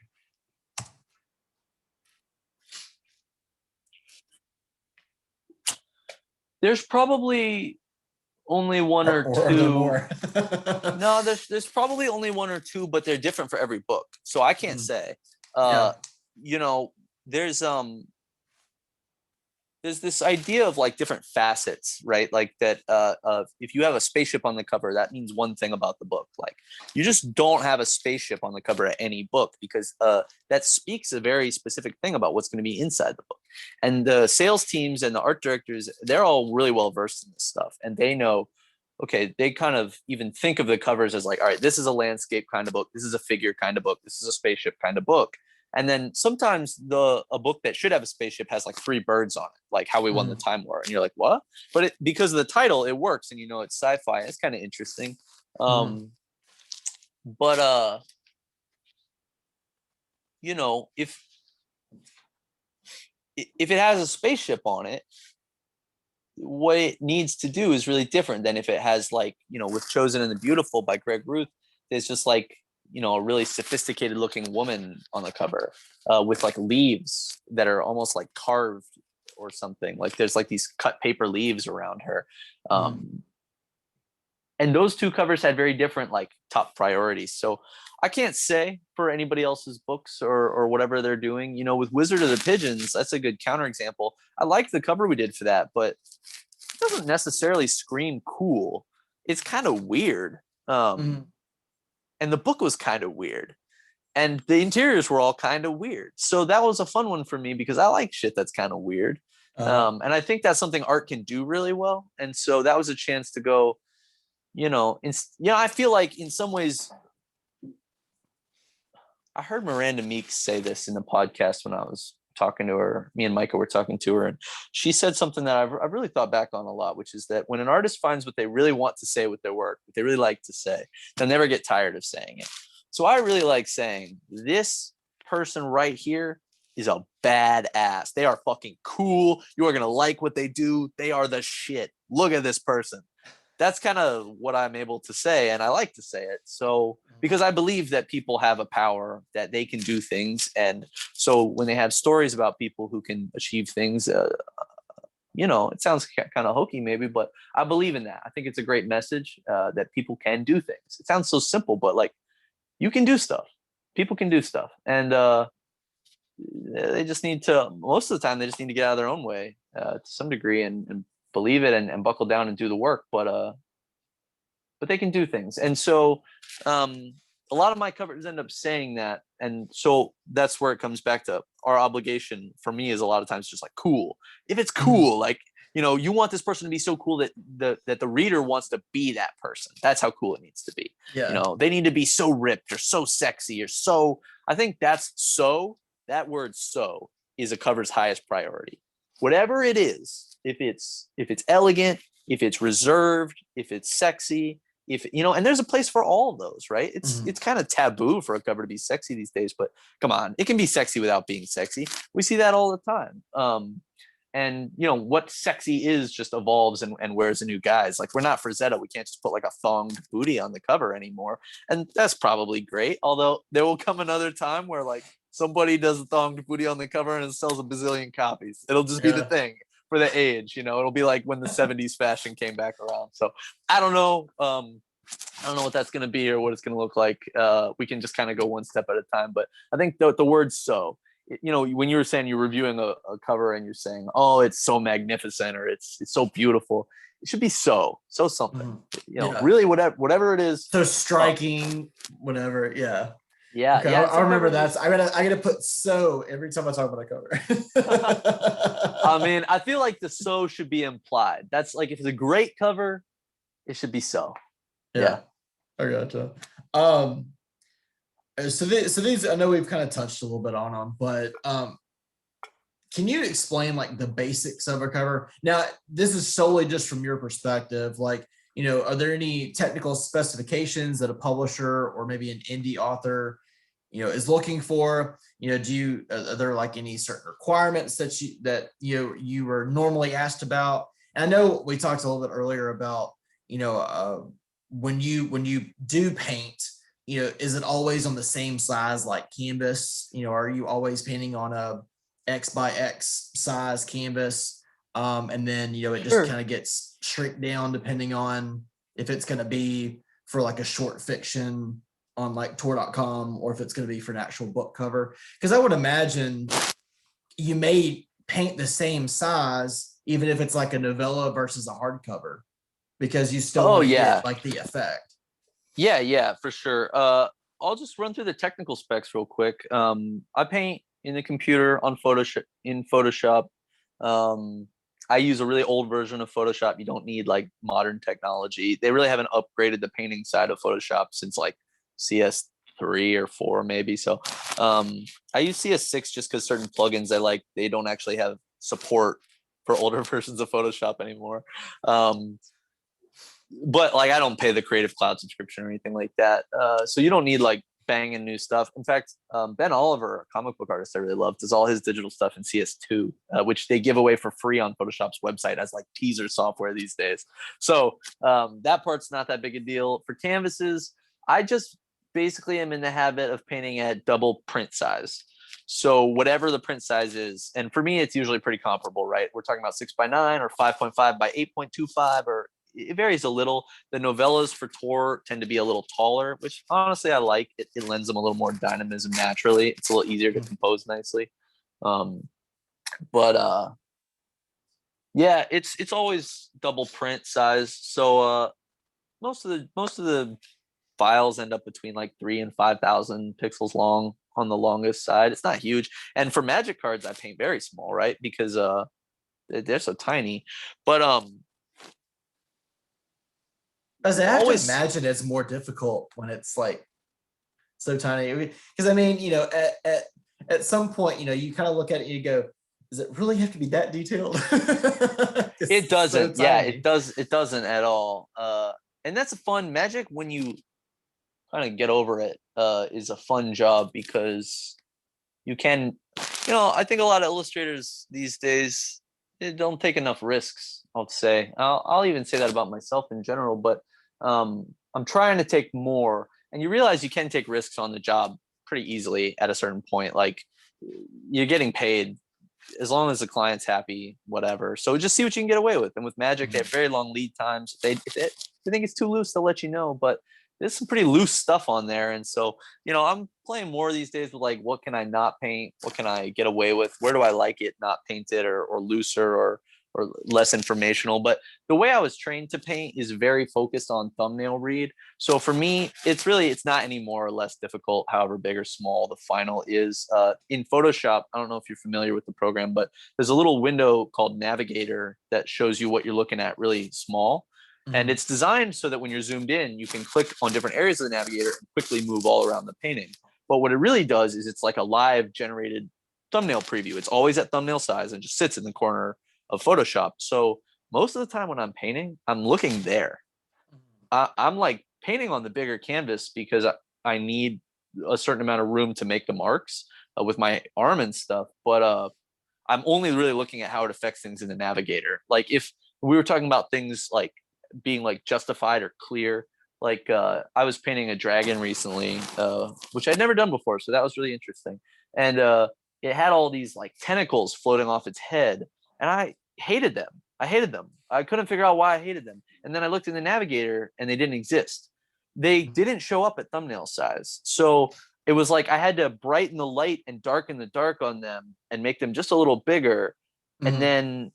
There's probably only one or two. Are there more? No, there's probably only 1 or 2, but they're different for every book. So I can't say. There's this idea of like different facets, right? Like that if you have a spaceship on the cover, that means one thing about the book. Like you just don't have a spaceship on the cover of any book because that speaks a very specific thing about what's going to be inside the book. And the sales teams and the art directors, they're all really well versed in this stuff. And they know, okay, they kind of even think of the covers as like, all right, this is a landscape kind of book. This is a figure kind of book. This is a spaceship kind of book. And then sometimes a book that should have a spaceship has like 3 birds on it, like How We Won the Time War. And you're like, what? But because of the title, it works. And it's sci-fi. It's kind of interesting. But if it has a spaceship on it, what it needs to do is really different than if it has like, with Chosen and the Beautiful by Greg Ruth, there's just like, a really sophisticated looking woman on the cover with like leaves that are almost like carved or something. Like there's like these cut paper leaves around her. And those 2 covers had very different like top priorities. So I can't say for anybody else's books or whatever they're doing. With Wizard of the Pigeons, that's a good counterexample. I like the cover we did for that, but it doesn't necessarily scream cool. It's kind of weird. And the book was kind of weird. And the interiors were all kind of weird. So that was a fun one for me because I like shit that's kind of weird. And I think that's something art can do really well. And so that was a chance to go, I feel like in some ways, I heard Miranda Meeks say this in the podcast when I was talking to her. Me and Micah were talking to her, and she said something that I've really thought back on a lot, which is that when an artist finds what they really want to say with their work, what they really like to say, they'll never get tired of saying it. So I really like saying, this person right here is a badass. They are fucking cool. You are going to like what they do. They are the shit. Look at this person. That's kind of what I'm able to say, and I like to say it. So because I believe that people have a power, that they can do things. And so when they have stories about people who can achieve things, it sounds kind of hokey maybe, but I believe in that. I think it's a great message that people can do things. It sounds so simple, but like you can do stuff. People can do stuff. And they just need to, most of the time, they just need to get out of their own way to some degree and believe it and buckle down and do the work. But they can do things. And so a lot of my covers end up saying that. And so that's where it comes back to our obligation for me is a lot of times just like cool. If it's cool, like, you want this person to be so cool that the reader wants to be that person. That's how cool it needs to be. Yeah. They need to be so ripped or so sexy or so. I think that word "so" is a cover's highest priority. Whatever it is, if it's elegant, if it's reserved, if it's sexy, if and there's a place for all of those, right? It's Mhm. it's kind of taboo for a cover to be sexy these days, but come on, it can be sexy without being sexy. We see that all the time. And what sexy is just evolves and wears a new guise. Like, we're not Frazetta, we can't just put like a thonged booty on the cover anymore, and that's probably great. Although there will come another time where like somebody does a thonged booty on the cover and it sells a bazillion copies. It'll just be the Yeah. thing for the age. It'll be like when the 70s fashion came back around. So I don't know. I don't know what that's going to be or what it's going to look like. We can just kind of go one step at a time. But I think the word "so," when you were saying you're reviewing a cover and you're saying, "Oh, it's so magnificent," or "It's so beautiful," it should be so something. Mhm. Yeah. Really whatever it is. So striking, whatever. Yeah. Yeah, Okay. yeah. I remember Cover. that. I gotta put so every time I talk about a I cover. mean, I feel like the "so" should be implied. That's like, if it's a great cover, it should be so. Yeah. I gotcha. Um, so these I know we've kind of touched a little bit on them, but can you explain like the basics of a cover? Now, this is solely just from your perspective. Like, are there any technical specifications that a publisher or maybe an indie author, is looking for? Are there like any certain requirements that you were normally asked about? And I know we talked a little bit earlier about, when you do paint, is it always on the same size like canvas? Are you always painting on a X by X size canvas? And then, it just Sure. kind of gets shrink down depending on if it's going to be for like a short fiction on like Tor.com or if it's going to be for an actual book cover. Because I would imagine you may paint the same size, even if it's like a novella versus a hardcover, because you still Oh want to yeah. get like the effect. Yeah, for sure. I'll just run through the technical specs real quick. I paint in the computer on Photoshop. Um, I use a really old version of Photoshop. You don't need like modern technology. They really haven't upgraded the painting side of Photoshop since like CS3 or 4 maybe. So I use CS6 just because certain plugins they don't actually have support for older versions of Photoshop anymore. But like, I don't pay the Creative Cloud subscription or anything like that. So you don't need like banging new stuff. In fact, Ben Oliver, a comic book artist I really love, does all his digital stuff in CS2, which they give away for free on Photoshop's website as like teaser software these days. So that part's not that big a deal. For canvases, I just basically am in the habit of painting at double print size. So whatever the print size is, and for me, it's usually pretty comparable, right? We're talking about 6x9 or 5.5 by 8.25, or it varies a little. The novellas for Tor tend to be a little taller, which honestly I like. It lends them a little more dynamism naturally. It's a little easier to compose nicely. But yeah, it's always double print size. So most of the files end up between like 3 and 5,000 pixels long on the longest side. It's not huge. And for Magic cards, I paint very small, right? Because they're so tiny. But As I have to always. imagine it's more difficult when it's like so tiny. Because I mean, at some point, you kind of look at it and you go, does it really have to be that detailed? It It's so doesn't. Yeah, tiny. it does. It doesn't at all. And that's a fun Magic when you kind of get over it. Is a fun job because you can. I think a lot of illustrators these days, they don't take enough risks. I'll say. I'll even say that about myself in general. But I'm trying to take more. And you realize you can take risks on the job pretty easily at a certain point. Like, you're getting paid as long as the client's happy, whatever. So just see what you can get away with. And with Magic, they have very long lead times. If they think it's too loose, they'll let you know. But there's some pretty loose stuff on there. And so, I'm playing more these days with like, what can I not paint? What can I get away with? Where do I like it not painted or looser or less informational? But the way I was trained to paint is very focused on thumbnail read. So for me, it's not any more or less difficult, however big or small the final is. In Photoshop, I don't know if you're familiar with the program, but there's a little window called Navigator that shows you what you're looking at really small. And it's designed so that when you're zoomed in, you can click on different areas of the Navigator and quickly move all around the painting. But what it really does is it's like a live generated thumbnail preview. It's always at thumbnail size and just sits in the corner of Photoshop. So most of the time when I'm painting, I'm looking there. I'm like painting on the bigger canvas because I need a certain amount of room to make the marks with my arm and stuff. But I'm only really looking at how it affects things in the navigator. Like if we were talking about things like being like justified or clear, like I was painting a dragon recently, which I'd never done before, so that was really interesting. And it had all these like tentacles floating off its head, and I hated them. I hated them. I couldn't figure out why I hated them. And then I looked in the navigator, and they didn't exist. They didn't show up at thumbnail size. So it was like I had to brighten the light and darken the dark on them and make them just a little bigger, and then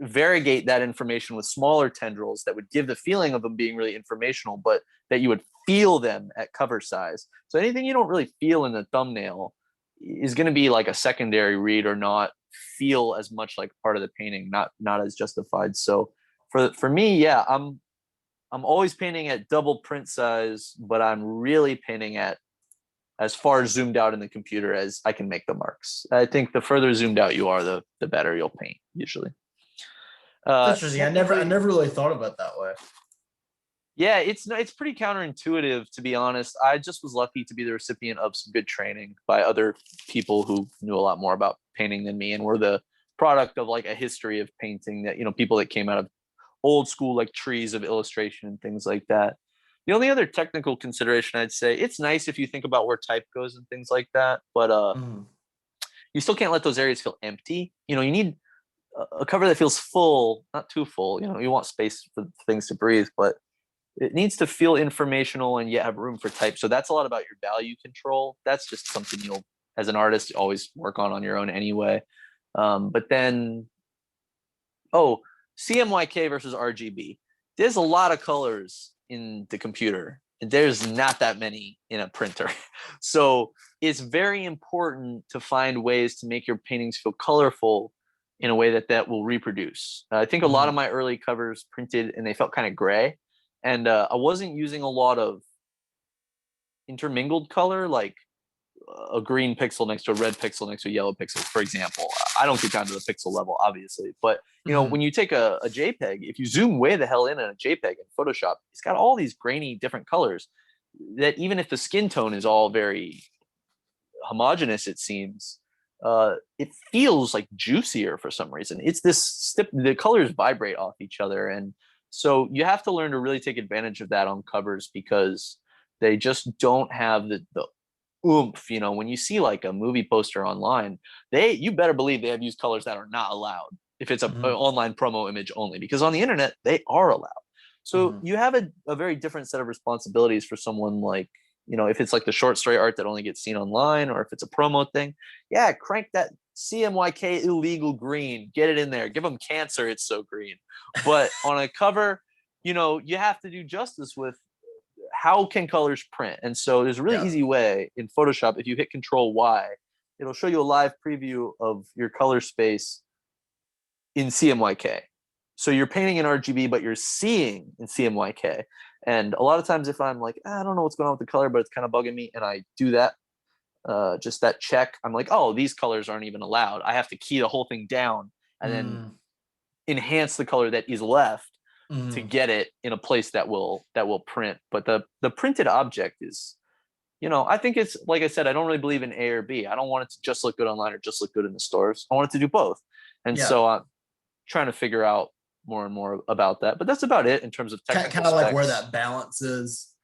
variegate that information with smaller tendrils that would give the feeling of them being really informational, but that you would feel them at cover size. So anything you don't really feel in the thumbnail is going to be like a secondary read or not feel as much like part of the painting, not as justified. So for me, yeah, I'm always painting at double print size, but I'm really painting at as far zoomed out in the computer as I can make the marks. I think the further zoomed out you are, the better you'll paint usually. That's interesting. I never really thought about it that way. Yeah, it's pretty counterintuitive, to be honest. I just was lucky to be the recipient of some good training by other people who knew a lot more about painting than me, and were the product of like a history of painting that, people that came out of old school like trees of illustration and things like that. The only other technical consideration I'd say, it's nice if you think about where type goes and things like that, but you still can't let those areas feel empty. You need a cover that feels full, not too full. You want space for things to breathe, but it needs to feel informational and yet have room for type. So that's a lot about your value control. That's just something you'll, as an artist, always work on your own anyway. But then, CMYK versus RGB. There's a lot of colors in the computer, and there's not that many in a printer. So it's very important to find ways to make your paintings feel colorful in a way that will reproduce. I think a lot of my early covers printed and they felt kind of gray, and I wasn't using a lot of intermingled color, like a green pixel next to a red pixel next to a yellow pixel, for example. I don't get down to the pixel level, obviously, but when you take a JPEG, if you zoom way the hell in on a JPEG in Photoshop, it's got all these grainy different colors that even if the skin tone is all very homogeneous, it seems, it feels like juicier for some reason. It's the colors vibrate off each other, and so you have to learn to really take advantage of that on covers, because they just don't have the oomph. When you see like a movie poster online, you better believe they have used colors that are not allowed if it's an online promo image only, because on the internet they are allowed. So you have a very different set of responsibilities for someone like, if it's like the short story art that only gets seen online, or if it's a promo thing, yeah, crank that CMYK illegal green, get it in there, give them cancer, it's so green. But on a cover, you have to do justice with how can colors print. And so there's a really easy way in Photoshop. If you hit Control-Y, it'll show you a live preview of your color space in CMYK. So you're painting in RGB, but you're seeing in CMYK. And a lot of times if I'm like, I don't know what's going on with the color, but it's kind of bugging me, and I do that, just that check, I'm like, oh, these colors aren't even allowed. I have to key the whole thing down and then enhance the color that is left to get it in a place that will print. But the printed object is, I think it's, like I said, I don't really believe in A or B. I don't want it to just look good online or just look good in the stores. I want it to do both. And so I'm trying to figure out more and more about that. But that's about it in terms of technical kind of specs. like where that balance is.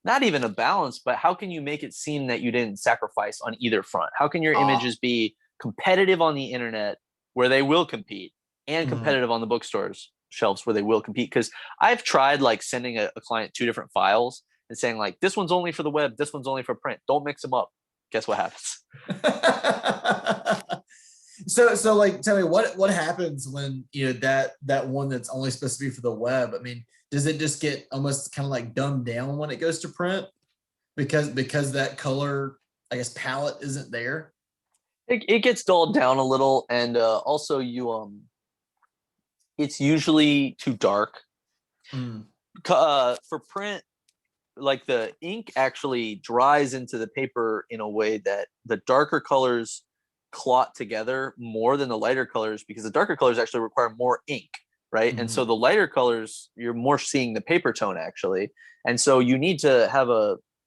Not even a balance, but how can you make it seem that you didn't sacrifice on either front? How can your images be competitive on the internet where they will compete, and competitive on the bookstores shelves where they will compete? Because I've tried like sending a client 2 different files and saying like, this one's only for the web, this one's only for print. Don't mix them up. Guess what happens? So like, tell me what happens when that one that's only supposed to be for the web. I mean, does it just get almost kind of like dumbed down when it goes to print because that color, I guess, palette isn't there? It gets dulled down a little, and also it's usually too dark. For print, like the ink actually dries into the paper in a way that the darker colors clot together more than the lighter colors, because the darker colors actually require more ink, right? And so the lighter colors, you're more seeing the paper tone actually. And so you need to have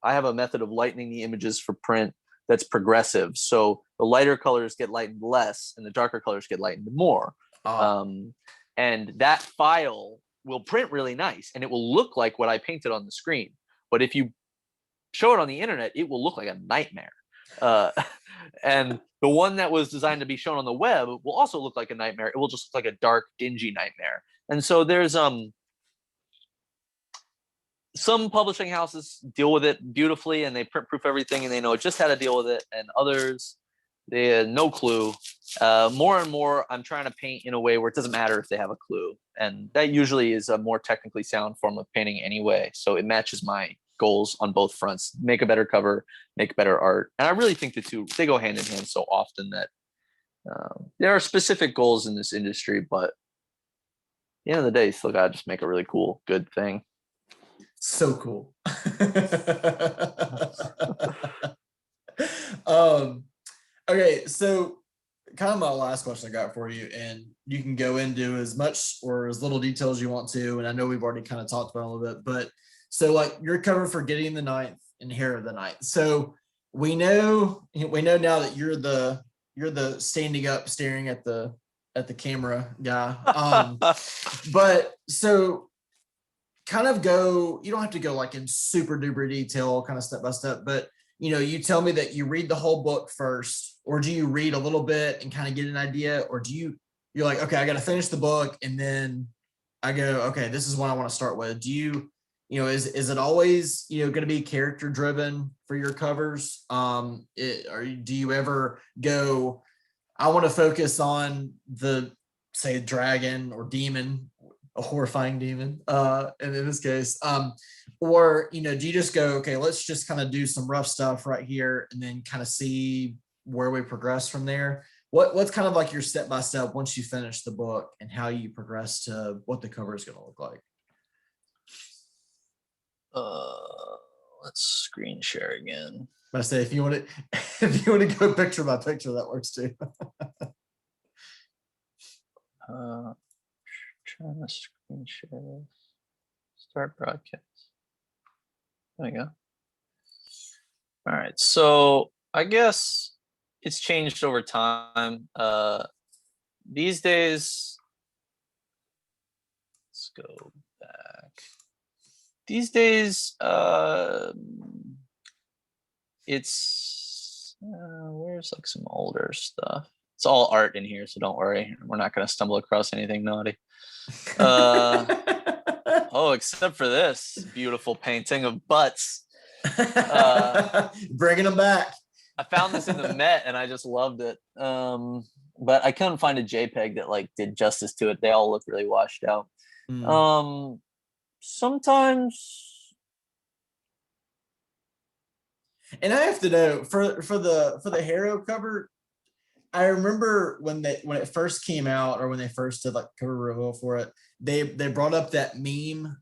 I have a method of lightening the images for print that's progressive. So the lighter colors get lightened less and the darker colors get lightened more. And that file will print really nice and it will look like what I painted on the screen. But if you show it on the internet, it will look like a nightmare. And the one that was designed to be shown on the web will also look like a nightmare. It will just look like a dark, dingy nightmare. And so there's some publishing houses deal with it beautifully and they print proof everything and they know just how to deal with it, and others, they had no clue. More and more I'm trying to paint in a way where it doesn't matter if they have a clue, and that usually is a more technically sound form of painting anyway, so it matches my goals on both fronts: make a better cover, make better art. And I really think the two, they go hand in hand so often that there are specific goals in this industry, but at the end of the day, you still gotta just make a really cool, good thing. So cool. Okay, so kind of my last question I got for you, and you can go into as much or as little detail as you want to, and I know we've already kind of talked about it a little bit, but so like your cover for Gideon the Ninth and Hero of the Night. So we know now that you're the standing up staring at the camera guy. But so kind of go, you don't have to go like in super duper detail, kind of step by step, but you tell me that you read the whole book first, or do you read a little bit and kind of get an idea, or you're like, okay, I got to finish the book and then I go, okay, this is what I want to start with. Do you, is it always, going to be character driven for your covers? Or do you ever go, I want to focus on the, say, dragon or demon, a horrifying demon, and in this case, or do you just go, okay, let's just kind of do some rough stuff right here and then kind of see where we progress from there? What's kind of like your step by step once you finish the book and how you progress to what the cover is going to look like? Let's screen share again. I say if you want to go picture by picture, that works too. Trying to screen share. Start broadcast. There we go. All right. So I guess it's changed over time. These days, let's go back. These days, it's where's like some older stuff. It's all art in here, so don't worry. We're not going to stumble across anything naughty. Oh, except for this beautiful painting of butts. Bringing them back. I found this in the Met and I just loved it. But I couldn't find a JPEG that like did justice to it. They all look really washed out. Sometimes, and I have to know for the Hero cover, I remember when it first came out, or when they first did like cover reveal for it, they brought up that meme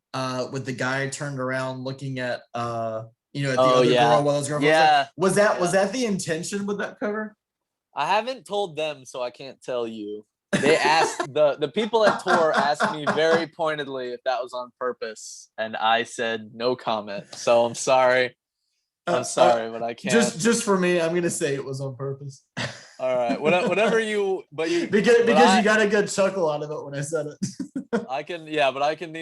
with the guy turned around looking at at the other girl while his girlfriend. Yeah. Was that the intention with that cover? I haven't told them, so I can't tell you. They asked the people at Tor asked me very pointedly if that was on purpose, and I said no comment. So I'm sorry. I'm sorry, but I can't. Just for me, I'm gonna say it was on purpose. All right, whatever you, because you got a good chuckle out of it when I said it. I can, yeah, but I can't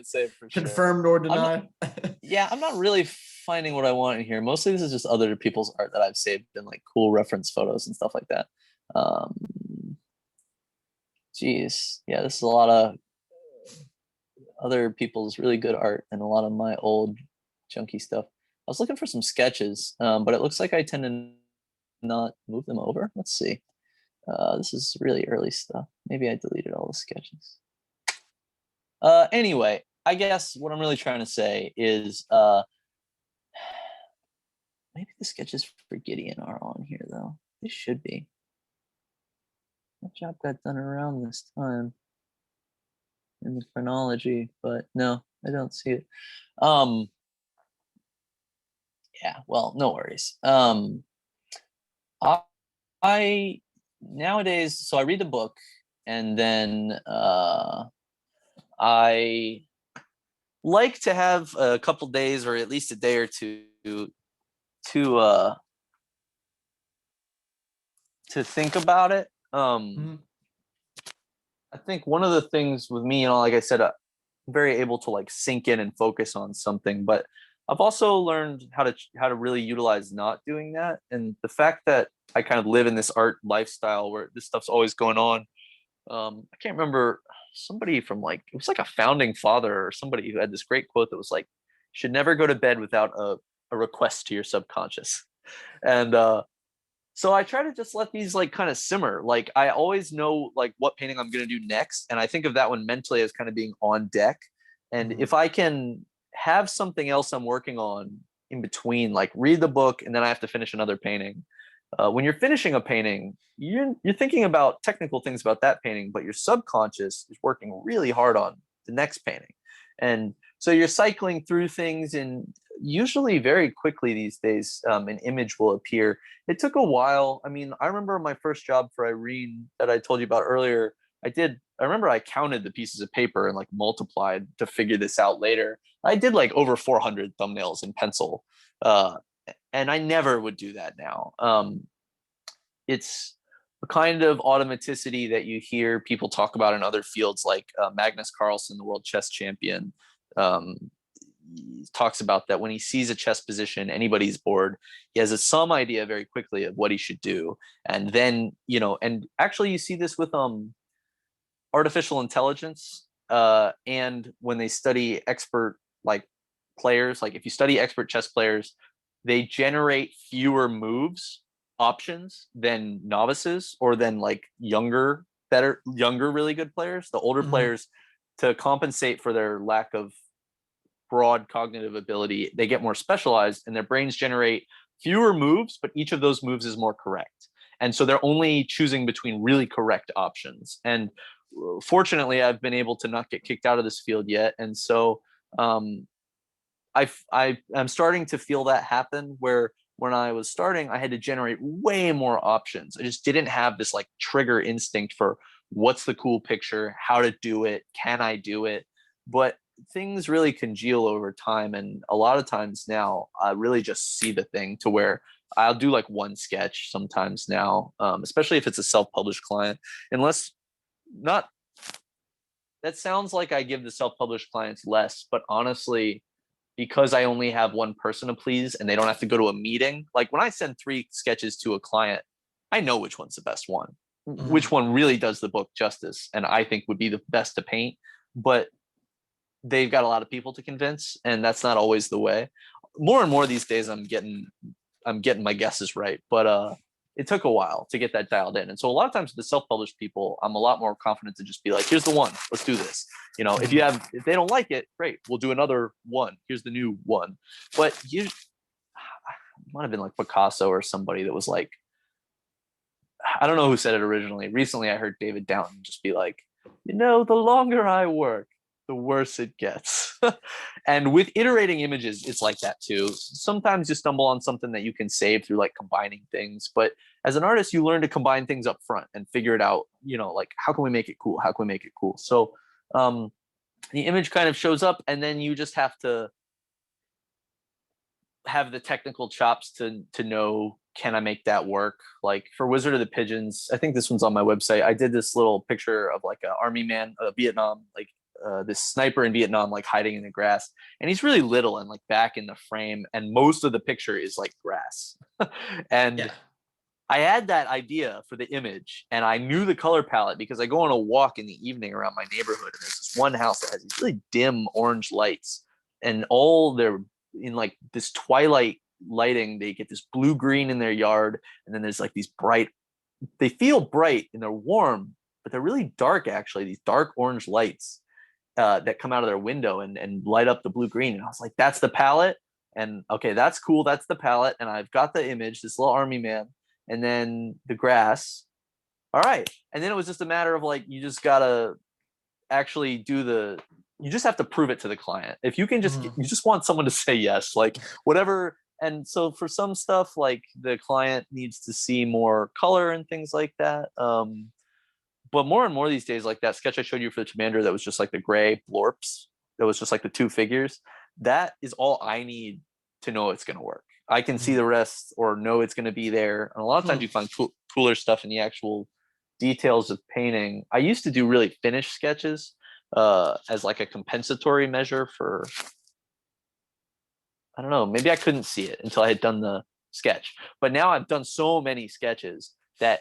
say for sure. Confirm nor deny. I'm not really finding what I want in here. Mostly this is just other people's art that I've saved in like cool reference photos and stuff like that. Geez, yeah, this is a lot of other people's really good art and a lot of my old junky stuff. I was looking for some sketches, but it looks like I tend to not move them over. Let's see. This is really early stuff. Maybe I deleted all the sketches. Anyway, I guess what I'm really trying to say is maybe the sketches for Gideon are on here though. They should be. That job got done around this time in the chronology, but no, I don't see it. Yeah, well, no worries. I nowadays, so I read the book And then I like to have a couple days or at least a day or two to think about it. I think one of the things with me, like I said, I'm very able to like sink in and focus on something, but I've also learned how to really utilize not doing that. And the fact that I kind of live in this art lifestyle where this stuff's always going on. I can't remember, somebody from like, it was like a founding father or somebody who had this great quote that was like, you should never go to bed without a request to your subconscious. And so I try to just let these like kind of simmer. Like I always know like what painting I'm going to do next. And I think of that one mentally as kind of being on deck. And if I can have something else I'm working on in between, like read the book and then I have to finish another painting. When you're finishing a painting, you're thinking about technical things about that painting, but your subconscious is working really hard on the next painting. And so you're cycling through things, and usually very quickly these days, an image will appear. It took a while. I mean, I remember my first job for Irene that I told you about earlier. I remember I counted the pieces of paper and like multiplied to figure this out later. I did like over 400 thumbnails in pencil. And I never would do that now. It's a kind of automaticity that you hear people talk about in other fields, like Magnus Carlsen, the world chess champion, talks about that when he sees a chess position, anybody's board, he has some idea very quickly of what he should do. And then, and actually you see this with artificial intelligence, and when they study expert like players, like if you study expert chess players, they generate fewer moves options than novices or than like younger really good players. The older players, to compensate for their lack of broad cognitive ability, they get more specialized and their brains generate fewer moves, but each of those moves is more correct. And so they're only choosing between really correct options. And fortunately, I've been able to not get kicked out of this field yet. And so I'm starting to feel that happen, where when I was starting, I had to generate way more options. I just didn't have this like trigger instinct for what's the cool picture, how to do it, can I do it? But things really congeal over time. And a lot of times now, I really just see the thing to where I'll do like one sketch sometimes now, especially if it's a self-published client, unless not, that sounds like I give the self-published clients less, but honestly, because I only have one person to please and they don't have to go to a meeting. Like when I send 3 sketches to a client, I know which one's the best one, which one really does the book justice and I think would be the best to paint. But they've got a lot of people to convince, and that's not always the way. More and more these days, I'm getting my guesses right, but it took a while to get that dialed in. And so a lot of times with the self-published people, I'm a lot more confident to just be like, here's the one, let's do this. If they don't like it, great, we'll do another one. Here's the new one. But it might have been like Picasso or somebody that was like, I don't know who said it originally. Recently, I heard David Downton just be like, the longer I work, the worse it gets. And with iterating images, it's like that too. Sometimes you stumble on something that you can save through like combining things. But as an artist, you learn to combine things up front and figure it out, like how can we make it cool? How can we make it cool? So the image kind of shows up, and then you just have to have the technical chops to know, can I make that work? Like for Wizard of the Pigeons, I think this one's on my website. I did this little picture of like an army man, Vietnam, like this sniper in Vietnam, like hiding in the grass, and he's really little and like back in the frame, and most of the picture is like grass. And I had that idea for the image, and I knew the color palette because I go on a walk in the evening around my neighborhood, and there's this one house that has these really dim orange lights, and all they're in like this twilight lighting. They get this blue green in their yard, and then there's like these bright, they feel bright and they're warm, but they're really dark actually, these dark orange lights that come out of their window and light up the blue green. And I was like, that's the palette. And okay, that's cool, that's the palette. And I've got the image, this little army man, and then the grass. All right. And then it was just a matter of like, you just gotta actually you just have to prove it to the client. If you can just you just want someone to say yes, like whatever. And so for some stuff, like the client needs to see more color and things like that. but more and more these days, like that sketch I showed you for the Commander that was just like the gray blorps, that was just like the two figures. That is all I need to know it's going to work. I can see the rest or know it's going to be there. And a lot of times you find cooler stuff in the actual details of painting. I used to do really finished sketches as like a compensatory measure for, I don't know, maybe I couldn't see it until I had done the sketch. But now I've done so many sketches that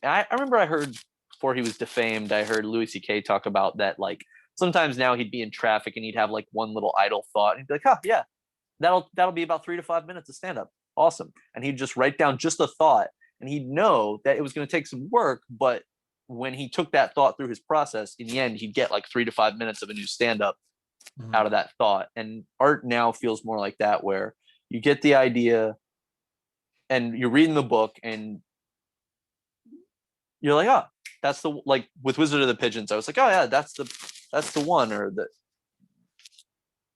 I remember I heard before he was defamed, I heard Louis C.K. talk about that, like sometimes now he'd be in traffic and he'd have like one little idle thought and he'd be like, oh yeah, that'll be about 3 to 5 minutes of stand-up. Awesome. And he'd just write down just a thought and he'd know that it was going to take some work, but when he took that thought through his process, in the end, he'd get like 3 to 5 minutes of a new stand-up out of that thought. And art now feels more like that, where you get the idea and you're reading the book and you're like, oh, that's the, like with Wizard of the Pigeons, I was like, oh yeah, that's the one. Or the,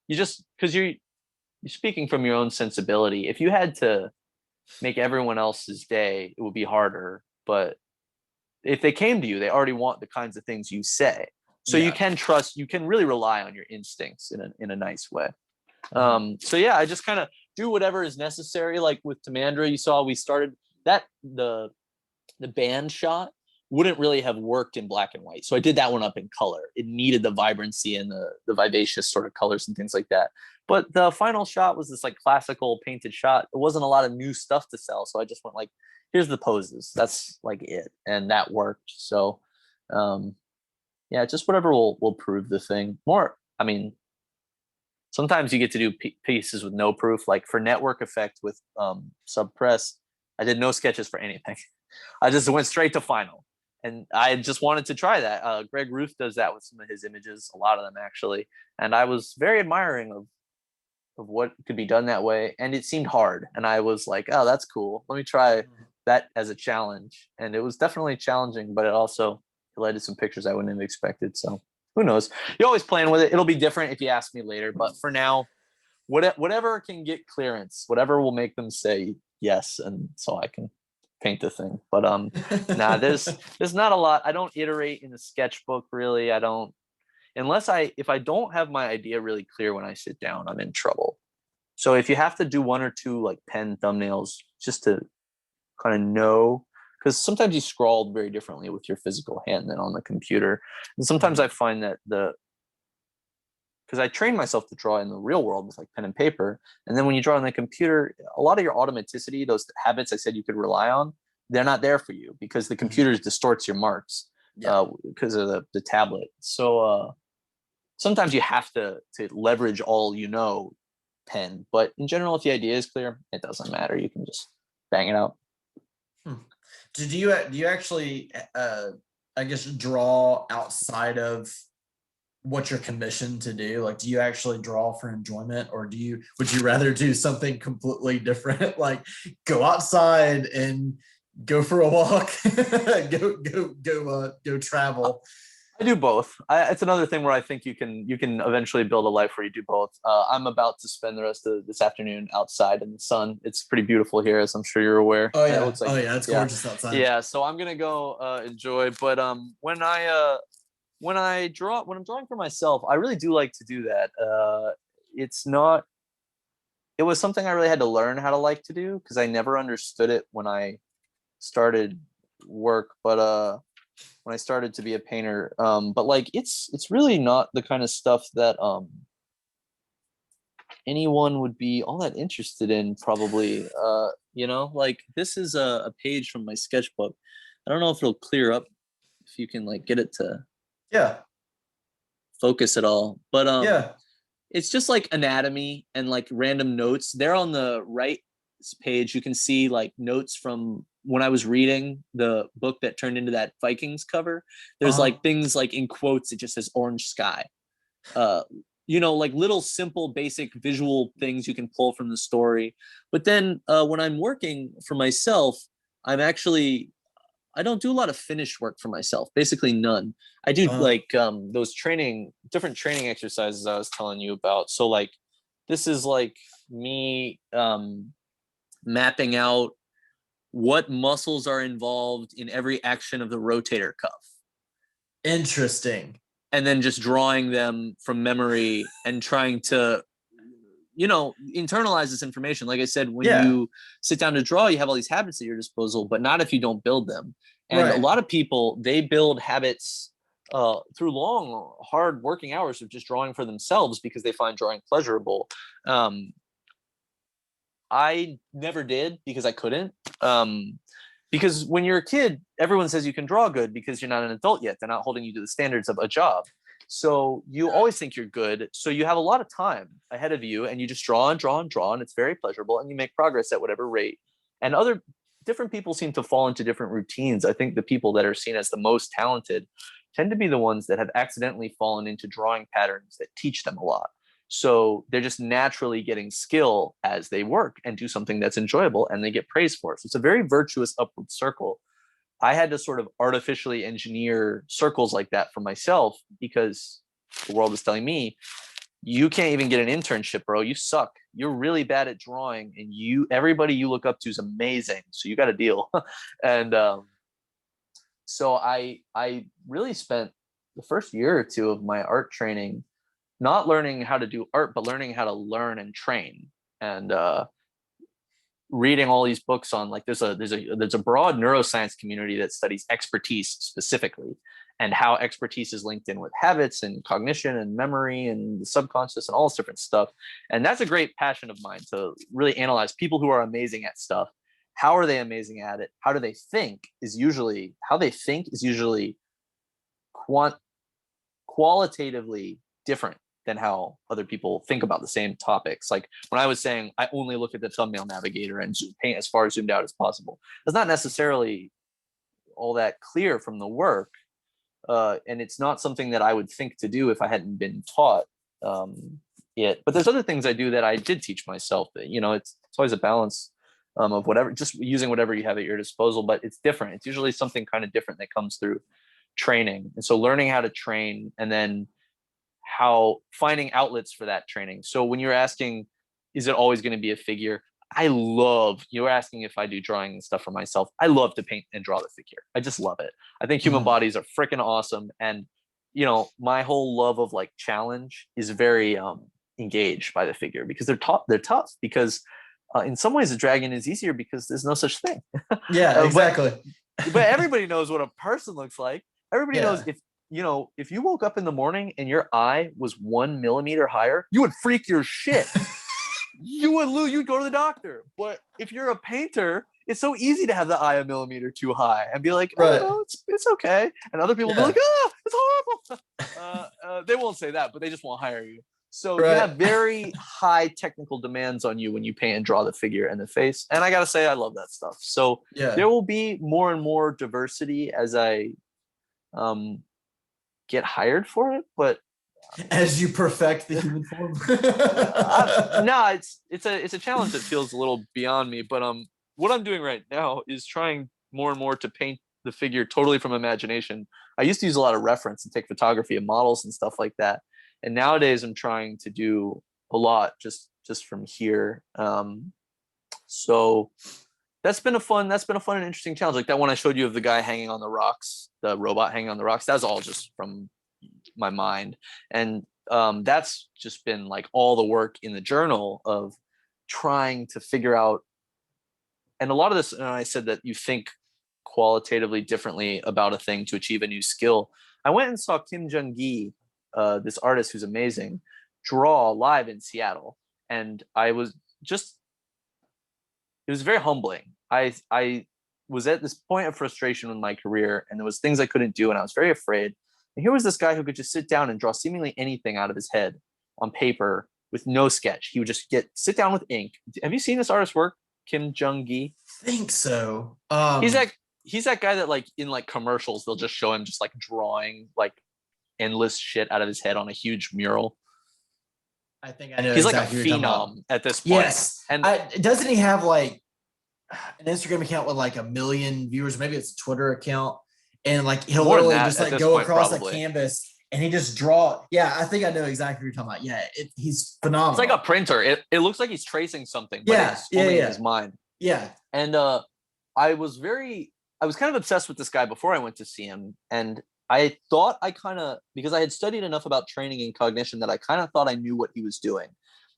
you just, because you're speaking from your own sensibility. If you had to make everyone else's day, it would be harder. But if they came to you, they already want the kinds of things you say. So you can trust, you can really rely on your instincts in a nice way. So yeah, I just kind of do whatever is necessary. Like with Tamandra, you saw we started that the band shot wouldn't really have worked in black and white. So I did that one up in color. It needed the vibrancy and the vivacious sort of colors and things like that. But the final shot was this like classical painted shot. It wasn't a lot of new stuff to sell. So I just went like, here's the poses. That's like it. And that worked. So yeah, just whatever will prove the thing more. I mean, sometimes you get to do pieces with no proof. Like for Network Effect with Sub Press, I did no sketches for anything. I just went straight to final. And I just wanted to try that. Greg Ruth does that with some of his images, a lot of them actually. And I was very admiring of what could be done that way. And it seemed hard. And I was like, oh, that's cool. Let me try that as a challenge. And it was definitely challenging, but it also led to some pictures I wouldn't have expected. So who knows? You're always playing with it. It'll be different if you ask me later. But for now, whatever can get clearance, whatever will make them say yes. And so I can paint the thing. But nah, there's not a lot. I don't iterate in the sketchbook really. I don't, if I don't have my idea really clear when I sit down, I'm in trouble. So if you have to do one or two like pen thumbnails just to kind of know, because sometimes you scrawled very differently with your physical hand than on the computer. And sometimes I find that because I trained myself to draw in the real world with like pen and paper. And then when you draw on the computer, a lot of your automaticity, those habits I said you could rely on, they're not there for you because the computer distorts your marks because of the tablet. So sometimes you have to leverage all pen. But in general, if the idea is clear, it doesn't matter. You can just bang it out. Do you actually, I guess, draw outside of what you're commissioned to do? Like, do you actually draw for enjoyment, or would you rather do something completely different, like go outside and go for a walk, go travel? I do both. It's another thing where I think you can eventually build a life where you do both. I'm about to spend the rest of this afternoon outside in the sun. It's pretty beautiful here, as I'm sure you're aware. Oh yeah, it's gorgeous outside. Yeah, so I'm gonna go enjoy. But when I'm drawing for myself, I really do like to do that. It was something I really had to learn how to like to do because I never understood it when I started work. But when I started to be a painter, but like it's really not the kind of stuff that anyone would be all that interested in, probably. Like this is a page from my sketchbook. I don't know if it'll clear up if you can like get it to focus at all, but it's just like anatomy and like random notes. There on the right page you can see like notes from when I was reading the book that turned into that Vikings cover. There's like things like in quotes, it just says orange sky. Like little simple basic visual things you can pull from the story. But then when I'm working for myself, I don't do a lot of finished work for myself, basically none. I do like those different training exercises I was telling you about. So like this is like me mapping out what muscles are involved in every action of the rotator cuff. Interesting. and then just drawing them from memory and trying to, internalize this information. Like I said, when Yeah. you sit down to draw, you have all these habits at your disposal, but not if you don't build them. And a Right. lot of people, they build habits through long, hard working hours of just drawing for themselves because they find drawing pleasurable. I never did because I couldn't. Because when you're a kid, everyone says you can draw good because you're not an adult yet. They're not holding you to the standards of a job. So you always think you're good. So you have a lot of time ahead of you and you just draw and draw and draw, and it's very pleasurable and you make progress at whatever rate. And other different people seem to fall into different routines. I think the people that are seen as the most talented tend to be the ones that have accidentally fallen into drawing patterns that teach them a lot. So they're just naturally getting skill as they work and do something that's enjoyable, and they get praised for it. So it's a very virtuous upward circle. I had to sort of artificially engineer circles like that for myself because the world is telling me, you can't even get an internship, bro. You suck. You're really bad at drawing, and everybody you look up to is amazing. So you got to deal. And so I really spent the first year or two of my art training not learning how to do art, but learning how to learn and train, and reading all these books on, like, there's a broad neuroscience community that studies expertise specifically, and how expertise is linked in with habits and cognition and memory and the subconscious and all this different stuff. And that's a great passion of mine, to really analyze people who are amazing at stuff. How are they amazing at it? How they think is usually qualitatively different than how other people think about the same topics. Like when I was saying, I only look at the thumbnail navigator and paint as far zoomed out as possible. That's not necessarily all that clear from the work. And it's not something that I would think to do if I hadn't been taught it. But there's other things I do that I did teach myself. That, it's always a balance of whatever, just using whatever you have at your disposal, but it's different. It's usually something kind of different that comes through training. And so learning how to train, and then how finding outlets for that training. So when you're asking, is it always going to be a figure? You're asking if I do drawing and stuff for myself. I love to paint and draw the figure. I just love it. I think human bodies are freaking awesome. And, my whole love of like challenge is very engaged by the figure, because they're tough because in some ways the dragon is easier because there's no such thing. Yeah, exactly. But everybody knows what a person looks like. Everybody knows if you woke up in the morning and your eye was 1 millimeter higher, you would freak your shit. You'd go to the doctor. But if you're a painter, it's so easy to have the eye a millimeter too high and be like, it's okay. And other people will be like, it's horrible. They won't say that, but they just won't hire you. So you have very high technical demands on you when you paint and draw the figure and the face. And I got to say, I love that stuff. So there will be more and more diversity as I get hired for it, but as you perfect the human form. No, it's a challenge that feels a little beyond me. But what I'm doing right now is trying more and more to paint the figure totally from imagination. I used to use a lot of reference and take photography of models and stuff like that, and nowadays I'm trying to do a lot just from here. So that's been a fun and interesting challenge. Like that one I showed you of the guy hanging on the rocks, the robot hanging on the rocks. That's all just from my mind. And that's just been like all the work in the journal of trying to figure out. And a lot of this, and I said that you think qualitatively differently about a thing to achieve a new skill. I went and saw Cmyk, this artist who's amazing, draw live in Seattle. And it was very humbling. I was at this point of frustration with my career, and there was things I couldn't do, and I was very afraid. And here was this guy who could just sit down and draw seemingly anything out of his head on paper with no sketch. He would just sit down with ink. Have you seen this artist's work, Cmyk? Think so. He's that guy that like in like commercials, they'll just show him just like drawing like endless shit out of his head on a huge mural. I think I know. He's exactly like a phenom at this point. Yes. And doesn't he have like an Instagram account with like 1 million viewers? Maybe it's a Twitter account. And like he'll literally just like go across a canvas and he just draw. Yeah, I think I know exactly what you're talking about. Yeah, he's phenomenal. It's like a printer. It looks like he's tracing something, but it's only in his mind. Yeah. And I was kind of obsessed with this guy before I went to see him. And I thought I kind of, because I had studied enough about training and cognition that I kind of thought I knew what he was doing.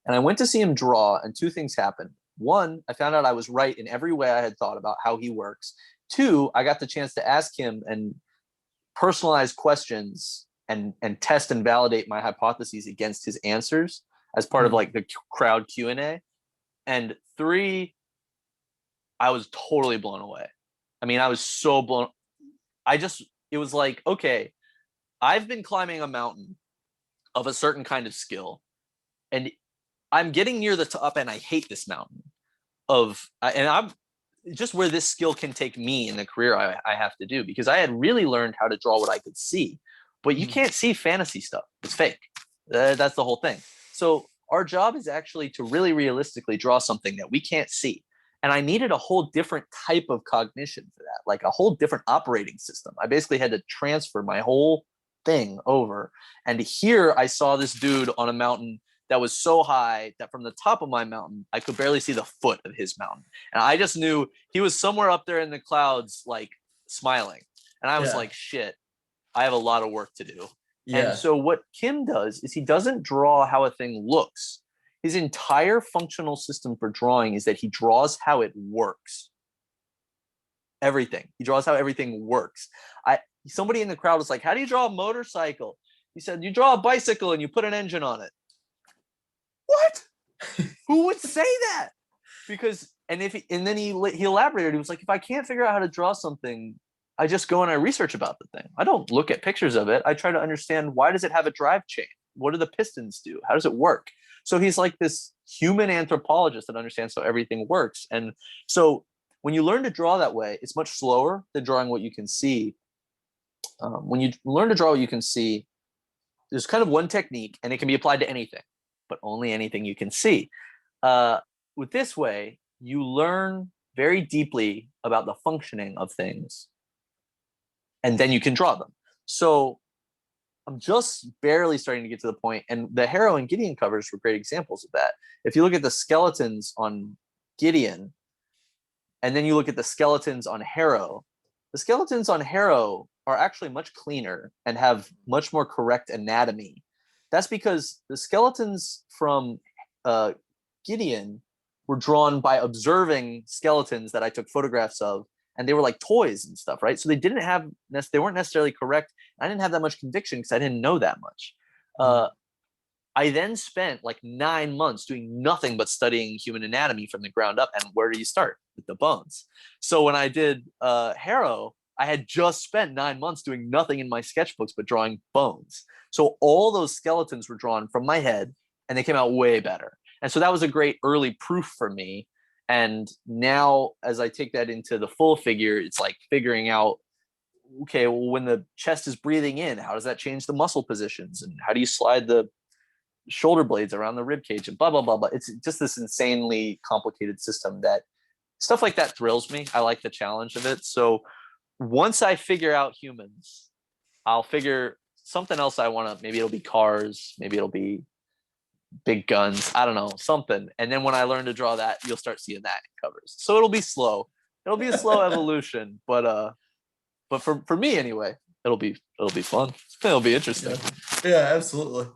And I went to see him draw, and two things happened. One, I found out I was right in every way I had thought about how he works. Two, I got the chance to ask him and personalize questions and test and validate my hypotheses against his answers as part of like the crowd Q&A. And three, I was totally blown away. I mean, I was so blown. It was like, okay, I've been climbing a mountain of a certain kind of skill, and I'm getting near the top, and I hate this mountain and I'm just where this skill can take me in the career I have to do, because I had really learned how to draw what I could see, but you can't see fantasy stuff. It's fake. That's the whole thing. So our job is actually to really realistically draw something that we can't see. And I needed a whole different type of cognition for that, like a whole different operating system. I basically had to transfer my whole thing over. And here I saw this dude on a mountain that was so high that from the top of my mountain, I could barely see the foot of his mountain. And I just knew he was somewhere up there in the clouds, like smiling. And I was like, shit, I have a lot of work to do. Yeah. And so what Kim does is he doesn't draw how a thing looks. His entire functional system for drawing is that he draws how it works. Everything. He draws how everything works. Somebody in the crowd was like, how do you draw a motorcycle? He said, you draw a bicycle and you put an engine on it. What? Who would say that? Because, and then he elaborated. He was like, if I can't figure out how to draw something, I just go and I research about the thing. I don't look at pictures of it. I try to understand, why does it have a drive chain? What do the pistons do? How does it work? So he's like this human anthropologist that understands how everything works. And so when you learn to draw that way, it's much slower than drawing what you can see. When you learn to draw what you can see, there's kind of one technique, and it can be applied to anything, but only anything you can see. With this way, you learn very deeply about the functioning of things, and then you can draw them. So I'm just barely starting to get to the point, and the Harrow and Gideon covers were great examples of that. If you look at the skeletons on Gideon, and then you look at the skeletons on Harrow, the skeletons on Harrow are actually much cleaner and have much more correct anatomy. That's because the skeletons from Gideon were drawn by observing skeletons that I took photographs of, and they were like toys and stuff, right? So they weren't necessarily correct. I didn't have that much conviction because I didn't know that much. I then spent like 9 months doing nothing but studying human anatomy from the ground up. And where do you start? With the bones. So when I did Harrow, I had just spent 9 months doing nothing in my sketchbooks but drawing bones. So all those skeletons were drawn from my head, and they came out way better. And so that was a great early proof for me. And now as I take that into the full figure, it's like figuring out, okay, well, when the chest is breathing in, how does that change the muscle positions? And how do you slide the shoulder blades around the rib cage, and blah, blah, blah, blah. It's just this insanely complicated system that stuff like that thrills me. I like the challenge of it. So once I figure out humans, I'll figure something else I want to, maybe it'll be cars, maybe it'll be big guns, I don't know, something. And then when I learn to draw that, you'll start seeing that in covers. So it'll be slow. It'll be a slow evolution, but for me anyway, it'll be fun. It'll be interesting. Yeah, absolutely.